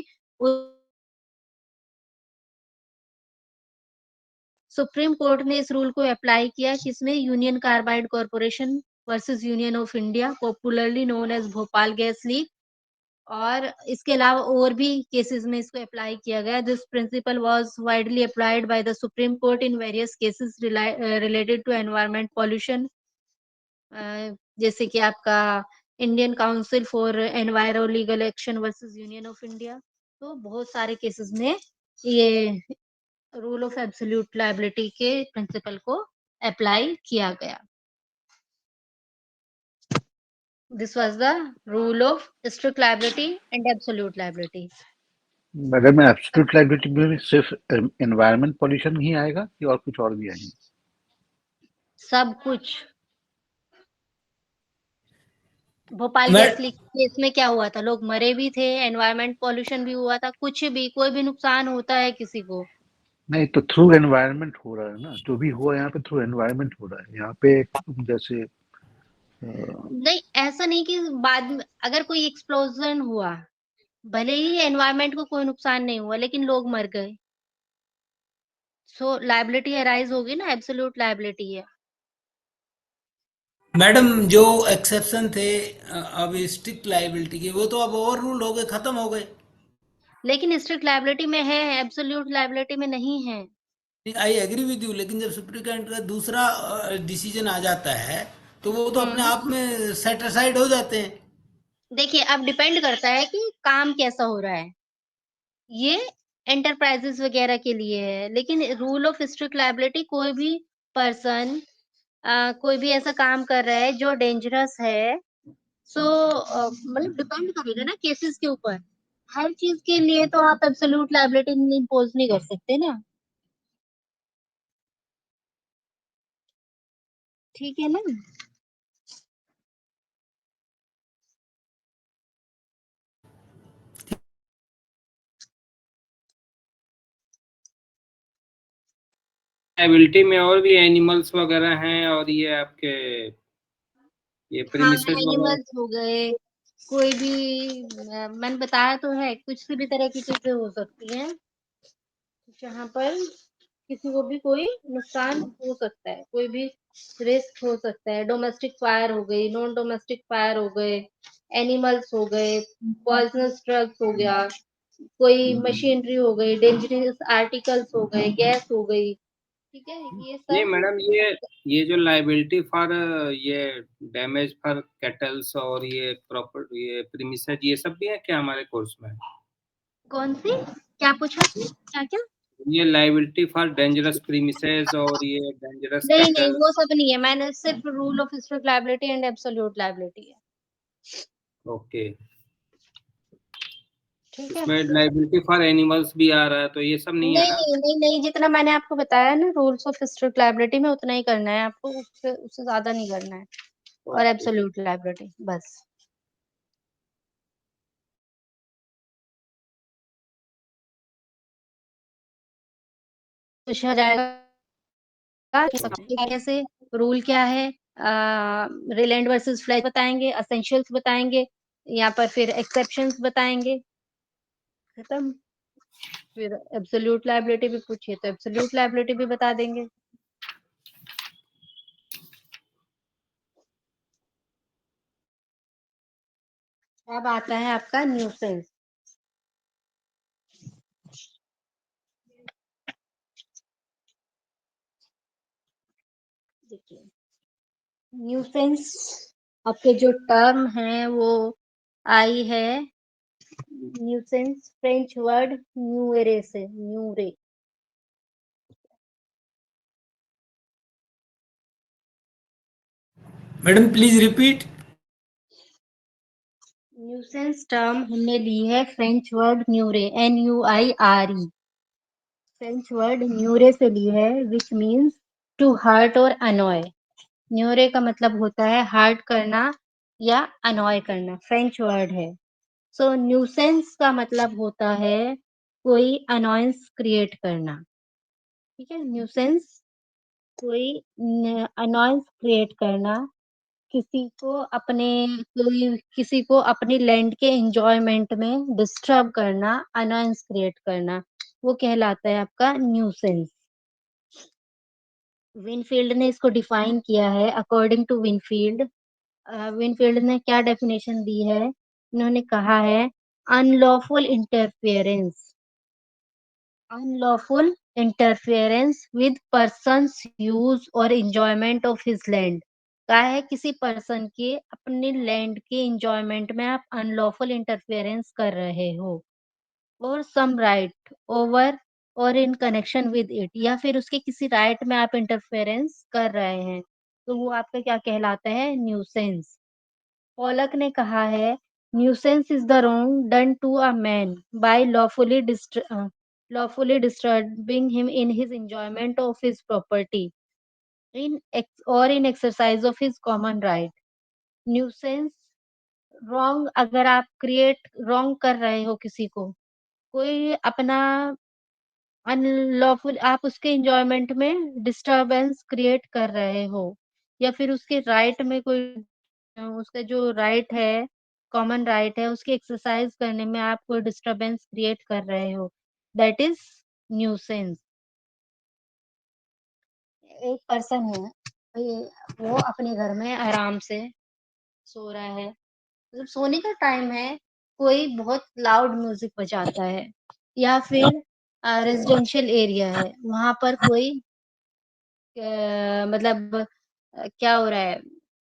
सुप्रीम कोर्ट ने इस रूल को अप्लाई किया किसमें Union Carbide Corporation versus Union of India popularly known as Bhopal gas leak और इसके अलावा और भी केसेस में इसको अप्लाई किया गया this principle was widely applied by the Supreme Court in various cases related to environment pollution जैसे कि आपका Indian Council for Enviro Legal Action versus Union of India तो बहुत सारे केसेस में ये रूल ऑफ एब्सोल्यूट लायबिलिटी के प्रिंसिपल को अप्लाई किया गया this was the rule of strict liability and absolute liability madam absolute liability में सिर्फ एनवायरमेंट पॉल्यूशन ही आएगा कि और कुछ और भी आएंगे? सब कुछ भोपाल मैं गैस लीक केस में क्या हुआ था लोग मरे भी थे एनवायरमेंट पॉल्यूशन भी हुआ था कुछ भी कोई भी नुकसान होता है किसी को नहीं तो थ्रू एनवायरमेंट हो रहा है ना, जो भी हुआ यहाँ पे थ्रू एनवायरमेंट हो रहा है। यहाँ पे जैसे नहीं ऐसा नहीं कि बाद में अगर कोई एक्सप्लोजन हुआ भले ही एनवायरमेंट को कोई नुकसान नहीं हुआ लेकिन लोग मर गए सो लायबिलिटी अराइज होगी ना एब्सोल्यूट लायबिलिटी है मैडम जो एक्सेप्शन थे अब स्ट्रिक्ट लाइबिलिटी के वो तो अब ओवर रूल्ड हो गए, खत्म हो गए। लेकिन स्ट्रिक्ट लायबिलिटी में है एब्सोल्यूट लायबिलिटी में नहीं है आई एग्री विद यू, लेकिन जब सुप्रीम कोर्ट का दूसरा डिसीजन आ जाता है तो वो तो अपने हम्म आप में सेट असाइड हो जाते हैं। देखिए अब डिपेंड करता है कि काम कैसा हो रहा है ये एंटरप्राइजेस वगैरह के लिए है लेकिन रूल ऑफ स्ट्रिक्ट लायबिलिटी कोई भी पर्सन कोई भी ऐसा काम कर रहा है जो डेंजरस है सो मतलब डिपेंड करेगा ना केसेस के ऊपर हर चीज के लिए तो आप एब्सोल्यूट लायबिलिटी इम्पोज नहीं कर सकते ना ठीक है ना एबिलिटी में और भी एनिमल्स वगैरह हैं और ये आपके ये हाँ प्रीमिसेस वगैरह एनिमल्स हो गए कोई भी मैंने बताया तो है कुछ भी तरह की चीजें हो सकती हैं जहाँ पर किसी को भी कोई नुकसान हो सकता है कोई भी रिस्क हो सकता है डोमेस्टिक फायर हो गई नॉन डोमेस्टिक फायर हो गए एनिमल्स हो गए पॉइजनस ड्रग्स हो गया कोई मशीनरी हो गई डेंजरस आर्टिकल्स हो गए गैस हो गई ठीक है ये नहीं सब मैडम ये जो लाइबिलिटी फॉर ये डैमेज फॉर कैटल्स और ये प्रॉपर ये प्रीमिसेस ये सब भी है क्या हमारे कोर्स में? कौन सी क्या पूछा क्या क्या ये लाइबिलिटी फॉर डेंजरस प्रीमिसेस और ये डेंजरस नहीं नहीं कैटल। वो सब नहीं है मैंने सिर्फ rule of strict liability and absolute liability है ओके, ठीक है इसमें लाइबिलिटी फॉर एनिमल्स भी आ रहा है तो ये सब नहीं है नहीं ना? नहीं नहीं नहीं जितना मैंने आपको बताया ना रूल्स ऑफ स्ट्रिक्ट लायबिलिटी में उतना ही करना है आपको उससे उससे ज्यादा नहीं करना है और ओके। एब्सोल्यूट लायबिलिटी बस कुछ हो जाएगा कैसे रूल क्या है, रिलेंट वर्सेस फ्लेज बताएँगे, एसेंशियल्स बताएँगे, यहाँ पर फिर एक्सेप्शंस बताएँगे, खत्म। फिर एब्सोल्यूट लायबिलिटी भी पूछिए तो एब्सोल्यूट लायबिलिटी भी बता देंगे। अब आता है आपका न्यूसेंस। देखिए, न्यूसेंस आपके जो टर्म है वो आई है न्यूसेंस फ्रेंच वर्ड न्यूरे से, nuire. Madam please repeat. Nuisance term हमने ली है French word nuire, NUIRE। French word nuire से ली है विच मीन्स टू हर्ट और अनॉय। न्यूरे का मतलब होता है हर्ट करना या अनॉय करना, फ्रेंच वर्ड है। सो न्यूसेंस का मतलब होता है कोई अनॉयंस क्रिएट करना, ठीक है। न्यूसेंस कोई अनॉयंस क्रिएट करना, किसी को अपने कोई किसी को अपनी लैंड के एंजॉयमेंट में डिस्टर्ब करना, अनॉयंस क्रिएट करना, वो कहलाता है आपका न्यूसेंस। विनफील्ड ने इसको डिफाइन किया है अकॉर्डिंग टू विनफील्ड। विनफील्ड ने क्या डेफिनेशन दी है, इन्होंने कहा है unlawful interference, unlawful interference with persons use और एंजॉयमेंट ऑफ हिज लैंड। क्या है, किसी पर्सन के अपने लैंड के एंजॉयमेंट में आप अनलॉफुल इंटरफेरेंस कर रहे हो, और सम राइट ओवर और इन कनेक्शन विद इट, या फिर उसके किसी राइट में आप इंटरफेरेंस कर रहे हैं, तो वो आपका क्या कहलाता है, न्यूसेंस। पॉलक ने कहा है nuisance is the wrong done to a man by lawfully disturbing him in his enjoyment of his property or in exercise of his common right। Nuisance wrong, अगर आप क्रिएट रॉन्ग कर रहे हो किसी को, कोई अपना अनलॉफुल आप उसके एंजॉयमेंट में डिस्टरबेंस क्रिएट कर रहे हो, या फिर उसके राइट में कोई उसका जो राइट है, कॉमन राइट है, उसकी एक्सरसाइज करने में आप कोई डिस्टरबेंस क्रिएट कर रहे हो, दैट इज न्यूसेंस। एक पर्सन है, वो अपने घर में आराम से सो रहा है, मतलब सोने का टाइम है, कोई बहुत लाउड म्यूजिक बजाता है, या फिर रेजिडेंशियल एरिया है, वहां पर कोई मतलब क्या हो रहा है,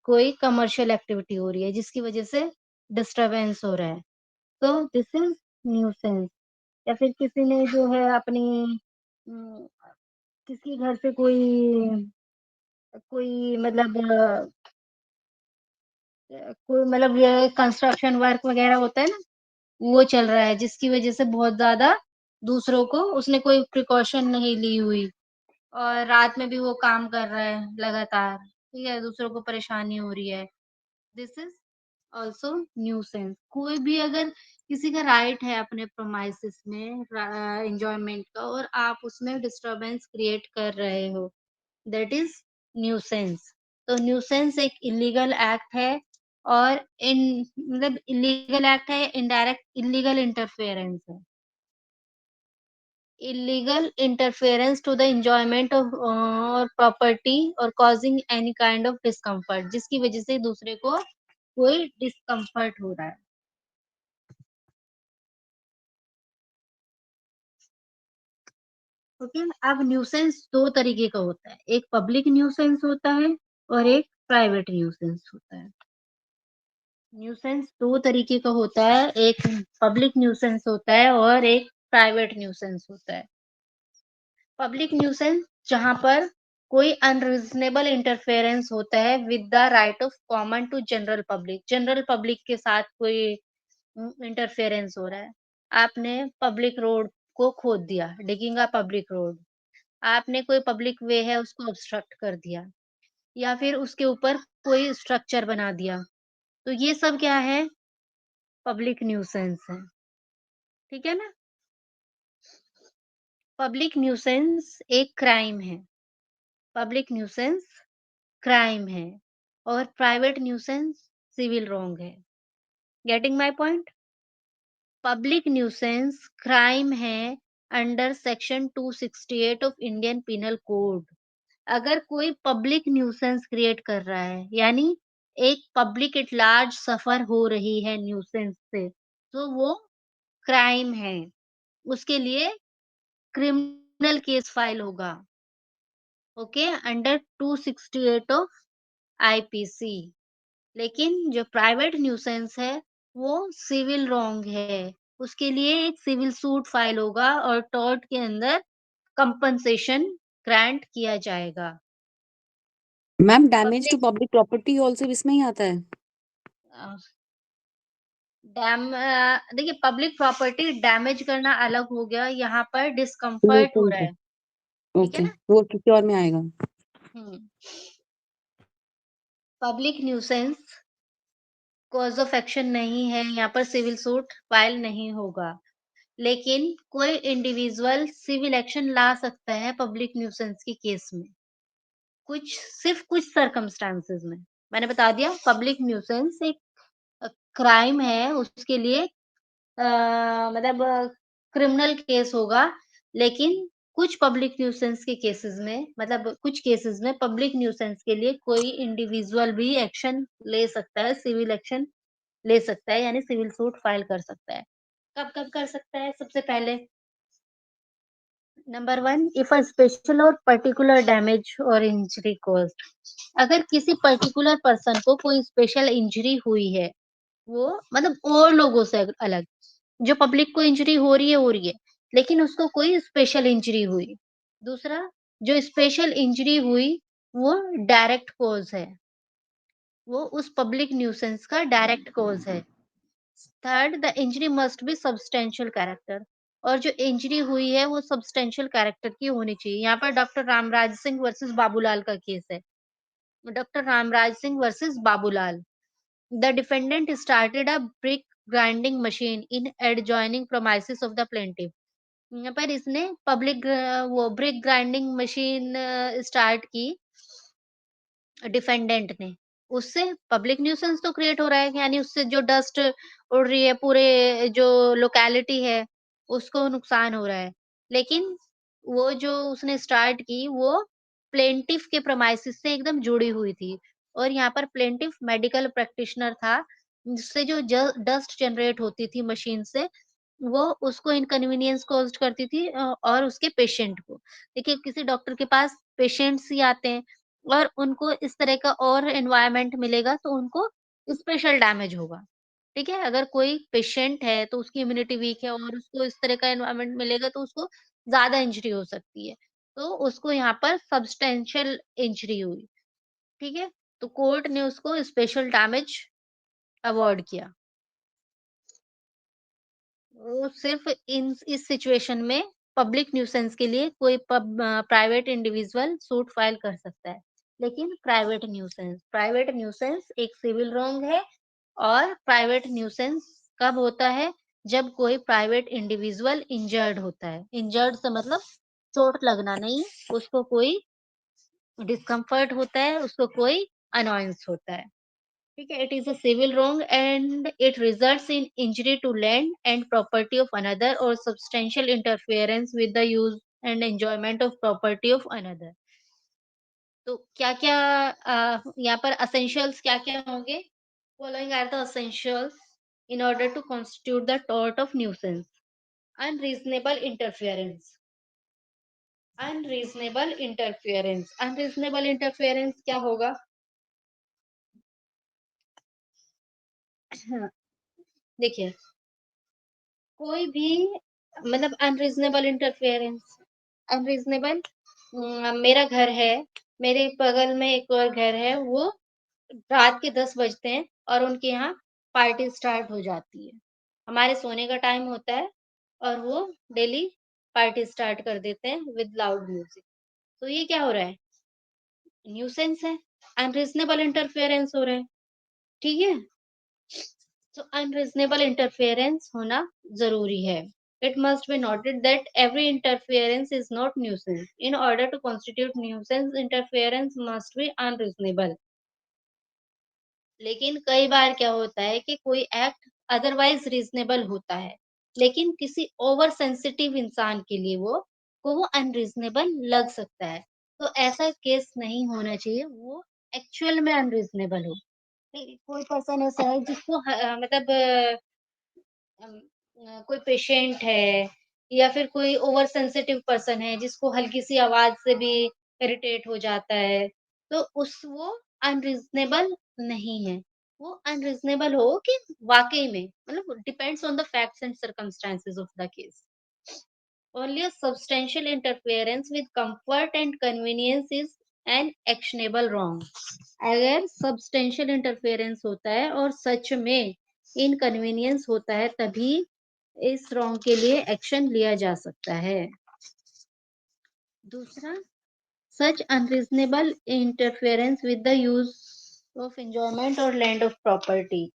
कोई कमर्शियल एक्टिविटी हो रही है जिसकी वजह से डिस्टरबेंस हो रहा है, तो दिस इज न्यूसेंस। या फिर किसी ने जो है अपनी अम, किसी घर से कोई कोई मतलब कोई मतलब ये कंस्ट्रक्शन वर्क वगैरह होता है ना, वो चल रहा है जिसकी वजह से बहुत ज्यादा दूसरों को, उसने कोई प्रिकॉशन नहीं ली हुई और रात में भी वो काम कर रहा है लगातार, ठीक है, दूसरों को परेशानी हो रही है, दिस इज ऑल्सो न्यूसेंस। कोई भी अगर किसी का राइट है अपने प्रोमाइसेस में एंजॉयमेंट का, और आप उसमें डिस्टरबेंस क्रिएट कर रहे हो, दैट इज न्यूसेंस। तो न्यूसेंस एक इलीगल एक्ट है, और इन मतलब इलीगल एक्ट है, इनडायरेक्ट इलीगल इंटरफेरेंस है, illegal interference to the enjoyment of or property or causing any kind of discomfort, जिसकी वजह से दूसरे को कोई डिस्कम्फर्ट हो रहा है। ओके, अब न्यूसेंस दो तरीके का होता है, एक पब्लिक न्यूसेंस होता है और एक प्राइवेट न्यूसेंस होता है। न्यूसेंस दो तरीके का होता है, एक पब्लिक न्यूसेंस होता है और एक प्राइवेट न्यूसेंस होता है। पब्लिक न्यूसेंस जहां पर कोई अनरीजनेबल इंटरफेरेंस होता है with the right of common to general public, general public के साथ कोई इंटरफेरेंस हो रहा है। आपने पब्लिक रोड को खोद दिया, डिगिंग अ पब्लिक रोड, आपने कोई पब्लिक वे है उसको ऑब्स्ट्रक्ट कर दिया, या फिर उसके ऊपर कोई स्ट्रक्चर बना दिया, तो ये सब क्या है, पब्लिक न्यूसेंस है, ठीक है ना। पब्लिक न्यूसेंस एक क्राइम है, पब्लिक न्यूसेंस क्राइम है और प्राइवेट न्यूसेंस सिविल रॉन्ग है। Getting my point? Public nuisance crime है under section 268 of Indian penal code. अगर कोई पब्लिक न्यूसेंस क्रिएट कर रहा है, यानी एक पब्लिक एट लार्ज सफर हो रही है न्यूसेंस से, तो वो क्राइम है। उसके लिए क्रिमिनल केस फाइल होगा, ओके, अंडर 268 ऑफ आईपीसी। लेकिन जो प्राइवेट न्यूसेंस है, वो सिविल रॉन्ग है। उसके लिए एक सिविल सूट फाइल होगा और टॉर्ट के अंदर कंपनसेशन ग्रांट किया जाएगा। Ma'am damage to public public property also इसमें ही आता है। देखिए, पब्लिक प्रॉपर्टी डैमेज करना अलग हो गया, यहाँ पर वो डिस्कम्फर्ट हो ठीक रहा है, है, ठीक है ओके, ना? वो किसी और में आएगा। Public nuisance cause of action नहीं है, यहाँ पर सिविल सूट फाइल नहीं होगा। लेकिन कोई इंडिविजुअल सिविल एक्शन ला सकता है पब्लिक न्यूसेंस के केस में, सिर्फ कुछ सर्कमस्टांसेस में। मैंने बता दिया, पब्लिक न्यूसेंस एक क्राइम है, उसके लिए मतलब क्रिमिनल केस होगा। लेकिन कुछ पब्लिक न्यूसेंस के केसेस में, मतलब कुछ केसेस में पब्लिक न्यूसेंस के लिए कोई इंडिविजुअल भी एक्शन ले सकता है, सिविल एक्शन ले सकता है, यानी सिविल सूट फाइल कर सकता है। कब कब कर सकता है? सबसे पहले, नंबर 1, इफ अ स्पेशल और पर्टिकुलर डैमेज और इंजरी कॉज्ड। अगर किसी पर्टिकुलर पर्सन को कोई स्पेशल इंजरी हुई है, वो मतलब और लोगों से अलग, जो पब्लिक को इंजरी हो रही है, लेकिन उसको कोई स्पेशल इंजरी हुई। दूसरा, जो स्पेशल इंजरी हुई वो डायरेक्ट कॉज है, वो उस पब्लिक न्यूसेंस का डायरेक्ट कॉज है। Third, the injury must be substantial character, और जो इंजरी हुई है वो सब्सटेंशियल कैरेक्टर की होनी चाहिए। यहाँ पर डॉक्टर रामराज सिंह वर्सेस बाबूलाल का केस है। Doctor Ramraj Singh versus Babulal. The defendant started a brick grinding machine in adjoining promises of the plaintiff. यहाँ पर इसने पब्लिक वो ब्रिक ग्राइंडिंग मशीन स्टार्ट की डिफेंडेंट ने। उससे पब्लिक न्यूसेंस तो क्रिएट हो रहा है, यानी उससे जो डस्ट उड़ रही है, पूरे जो लोकेलिटी है उसको नुकसान हो रहा है। लेकिन वो जो उसने स्टार्ट की, वो प्लेंटिफ के प्रेमाइसिस से एकदम जुड़ी हुई थी, और यहाँ पर प्लेंटिफ मेडिकल प्रैक्टिशनर था, जिससे जो डस्ट जनरेट होती थी मशीन से, वो उसको इनकन्वीनियंस कॉज़्ड करती थी और उसके पेशेंट को। देखिए, किसी डॉक्टर के पास पेशेंट्स ही आते हैं और उनको इस तरह का और एनवायरनमेंट मिलेगा, तो उनको स्पेशल डैमेज होगा, ठीक है? अगर कोई पेशेंट है तो उसकी इम्यूनिटी वीक है और उसको इस तरह का एनवायरनमेंट मिलेगा, तो उसको ज़्यादा इंजरी हो सकती है। तो उसको यहाँ पर सब्सटेंशियल इंजरी हुई, ठीक है? तो कोर्ट ने उसको स्पेशल डैमेज अवॉर्ड किया। वो सिर्फ इन इस सिचुएशन में पब्लिक न्यूसेंस के लिए कोई प्राइवेट इंडिविजुअल सूट फाइल कर सकता है। लेकिन प्राइवेट न्यूसेंस एक सिविल रॉन्ग है, और प्राइवेट न्यूसेंस कब होता है? जब कोई प्राइवेट इंडिविजुअल इंजर्ड होता है। इंजर्ड से मतलब चोट लगना नहीं, उसको कोई डिस्कम्फर्ट होता है, उसको कोई अनॉयंस होता है। ठीक है, it is a civil wrong and it results in injury to land and property of another or substantial interference with the use and enjoyment of property of another। तो क्या-क्या यहाँ पर essentials क्या-क्या होंगे? Following are the essentials in order to constitute the tort of nuisance। Unreasonable interference। Unreasonable interference क्या होगा? हाँ, देखिए, कोई भी मतलब अनरीजनेबल मेरा घर है, मेरे बगल में एक और घर है, वो रात के 10 बजते हैं और उनके यहाँ पार्टी स्टार्ट हो जाती है। हमारे सोने का टाइम होता है और वो डेली पार्टी स्टार्ट कर देते हैं विद लाउड म्यूजिक। तो ये क्या हो रहा है? न्यूसेंस है, अनरीजनेबल इंटरफेरेंस हो रहा है, ठीक है? तो अनरीजनेबल इंटरफेरेंस होना ज़रूरी है। It must be noted that every interference is not nuisance. In order to constitute nuisance, interference must be unreasonable. लेकिन कई बार क्या होता है कि कोई एक्ट अदरवाइज रीजनेबल होता है, लेकिन किसी ओवर सेंसिटिव इंसान के लिए वो अनरीजनेबल लग सकता है। तो ऐसा केस नहीं होना चाहिए, वो एक्चुअल में अनरीजनेबल हो। कोई पर्सन ऐसा है जिसको मतलब अम, कोई पेशेंट है या फिर कोई ओवर सेंसिटिव पर्सन है जिसको हल्की सी आवाज से भी इरिटेट हो जाता है, तो उस वो अनरीजनेबल नहीं है। वो अनरीजनेबल हो कि वाकई में मतलब depends on the facts and circumstances of the case. Only a substantial interference with comfort and convenience is an actionable wrong. अगर substantial interference होता है और सच में inconvenience होता है तभी इस wrong के लिए action लिया जा सकता है। दूसरा, such unreasonable interference with the use of enjoyment or land of property।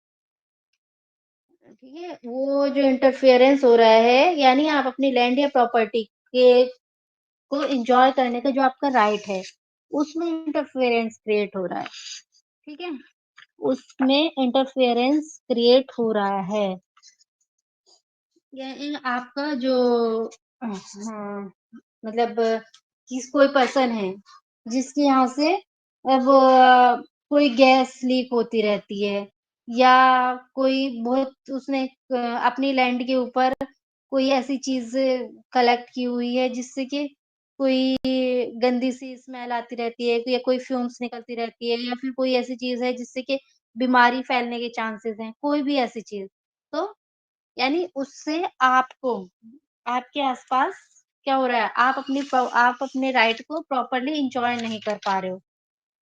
ठीक है, वो जो इंटरफेरेंस हो रहा है यानी आप अपनी लैंड या प्रॉपर्टी के को एन्जॉय करने का जो आपका राइट है, उसमें इंटरफेरेंस क्रिएट हो रहा है, ठीक है? उसमें इंटरफेरेंस क्रिएट हो रहा है। यानी आपका जो हाँ, मतलब कोई पर्सन है, जिसके यहाँ से अब कोई गैस लीक होती रहती है या कोई बहुत उसने अपनी लैंड के ऊपर कोई ऐसी चीज़ कलेक्ट की हुई है जिससे कि कोई गंदी सी स्मेल आती रहती है या कोई फ्यूम्स निकलती रहती है या फिर कोई ऐसी चीज़ है जिससे कि बीमारी फैलने के चांसेस हैं, कोई भी ऐसी चीज़। तो यानी उससे आपको आपके आस-पास क्या हो रहा है? आप अपने राइट को प्रॉपर्ली एन्जॉय नहीं कर पा रहे हो,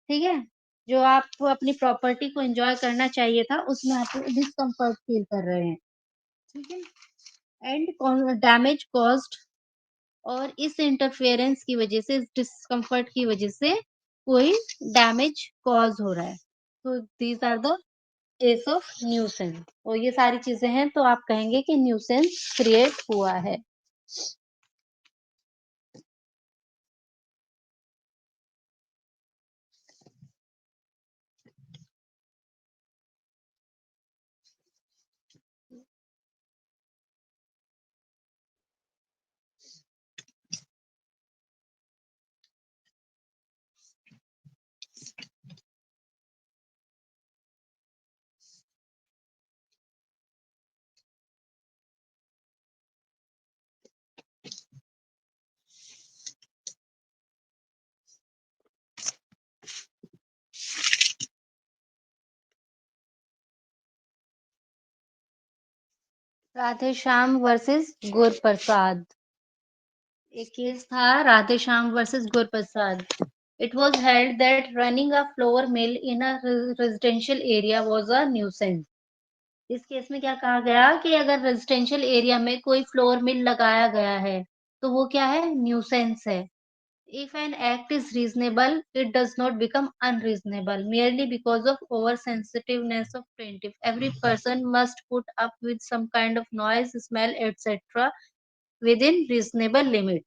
ठीक है? जो आपको अपनी प्रॉपर्टी को एन्जॉय करना चाहिए था, उसमें आप डिस्कम्फर्ट फील कर रहे हैं, ठीक है? एंड कॉन डैमेज कॉज़्ड और इस इंटरफेरेंस की वज़ह से, इस डिस्कम्फर्ट की वज़ह से कोई डैमेज कॉज़ हो रहा है। तो these are the case of nuisance और ये सारी चीज़ें हैं तो आप कहेंगे कि न्यूसेंस क्रिएट हुआ है। राधेश्याम वर्सेस गुरप्रसाद। एक केस था Radheshyam versus Gurprasad. It was held that running a flour mill in a residential area was a nuisance. इस केस में क्या कहा गया कि अगर रेजिडेंशियल एरिया में कोई फ्लोर मिल लगाया गया है, तो वो क्या है? न्यूसेंस है। If an act is reasonable, it does not become unreasonable merely because of oversensitiveness of plaintiff. Every person must put up with some kind of noise, smell, etc. within reasonable limit.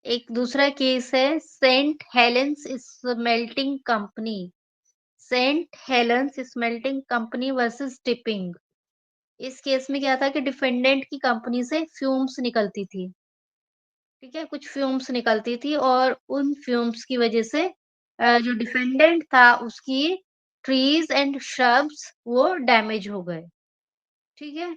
एक दूसरा केस है St Helens Smelting Company. St Helens Smelting Company versus Tipping. इस केस में क्या था कि डिफेंडेंट की कंपनी से फ्यूम्स निकलती थी, ठीक है? कुछ फ्यूम्स निकलती थी और उन फ्यूम्स की वजह से जो डिफेंडेंट था उसकी ट्रीज एंड श्रब्स वो डैमेज हो गए, ठीक है?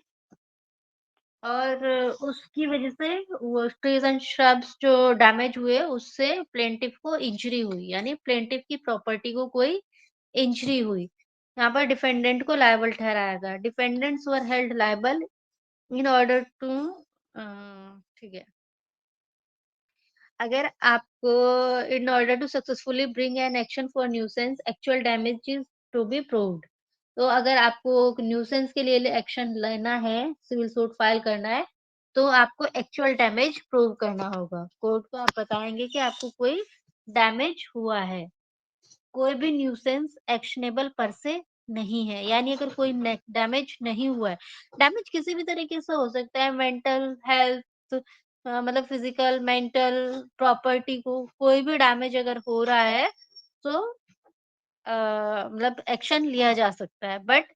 और उसकी वजह से वो ट्रीज एंड श्रब्स जो डैमेज हुए उससे प्लेंटिफ को इंजरी हुई, यानी प्लेंटिफ की प्रॉपर्टी को कोई इंजरी हुई। यहाँ पर डिफेंडेंट को लायबल ठहराया गया। Defendants were held liable in order to ठीक है। अगर आपको in order to successfully bring an action for nuisance actual damage is to be proved. तो अगर आपको न्यूसेंस के लिए एक्शन लेना है, सिविल सूट फाइल करना है, तो आपको एक्चुअल डैमेज प्रूव करना होगा। कोर्ट को आप बताएँगे कि आपको कोई डैमेज हुआ है। कोई भी न्यूसेंस एक्शनेबल पर से नहीं है, यानी अगर कोई डैमेज नहीं हुआ है, डैमेज किसी भी तरीके से हो सकता है, मेंटल हेल्थ मतलब फिजिकल मेंटल प्रॉपर्टी को कोई भी डैमेज अगर हो रहा है तो मतलब एक्शन लिया जा सकता है, बट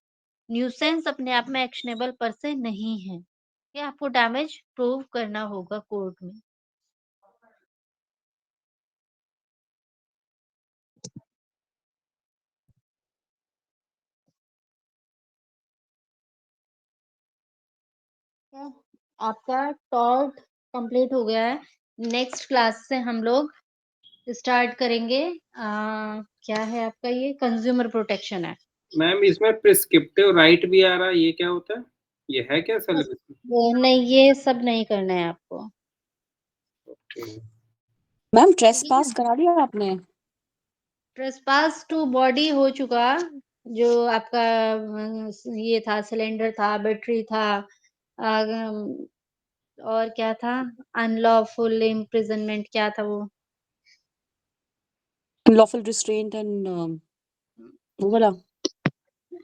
न्यूसेंस अपने आप में एक्शनेबल पर से नहीं है। ये आपको डैमेज प्रूव करना होगा कोर्ट में। तो आपका टॉर्ट कंप्लीट हो गया है। नेक्स्ट क्लास से हम लोग स्टार्ट करेंगे क्या है आपका ये कंज्यूमर प्रोटेक्शन है। मैम इसमें प्रिस्क्रिप्टिव राइट भी आ रहा है, ये क्या होता है? ये है क्या सिलेबस में? नहीं, ये सब नहीं करना है आपको। ओके। मैम ठीक ट्रेसपास है, करा दिया आपने? ट्रेसपास टू बॉडी हो चुका, जो आपका ये था, सिलेंडर था, बैटरी था, और क्या था, अनलॉफुल इम्प्रिजनमेंट क्या था वो, लॉफुल रिस्ट्रेंट एंड वो वाला।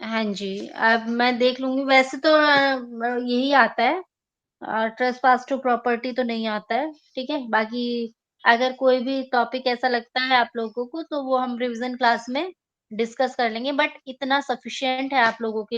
हाँ जी। अब मैं देख लूंगी, वैसे तो यही आता है, ट्रेसपास टू प्रॉपर्टी तो नहीं आता है। ठीक है, बाकी अगर कोई भी टॉपिक ऐसा लगता है आप लोगों को तो वो हम रिवीजन क्लास में डिस्कस कर लेंगे, बट इतना सफिशिएंट है आप लोगों के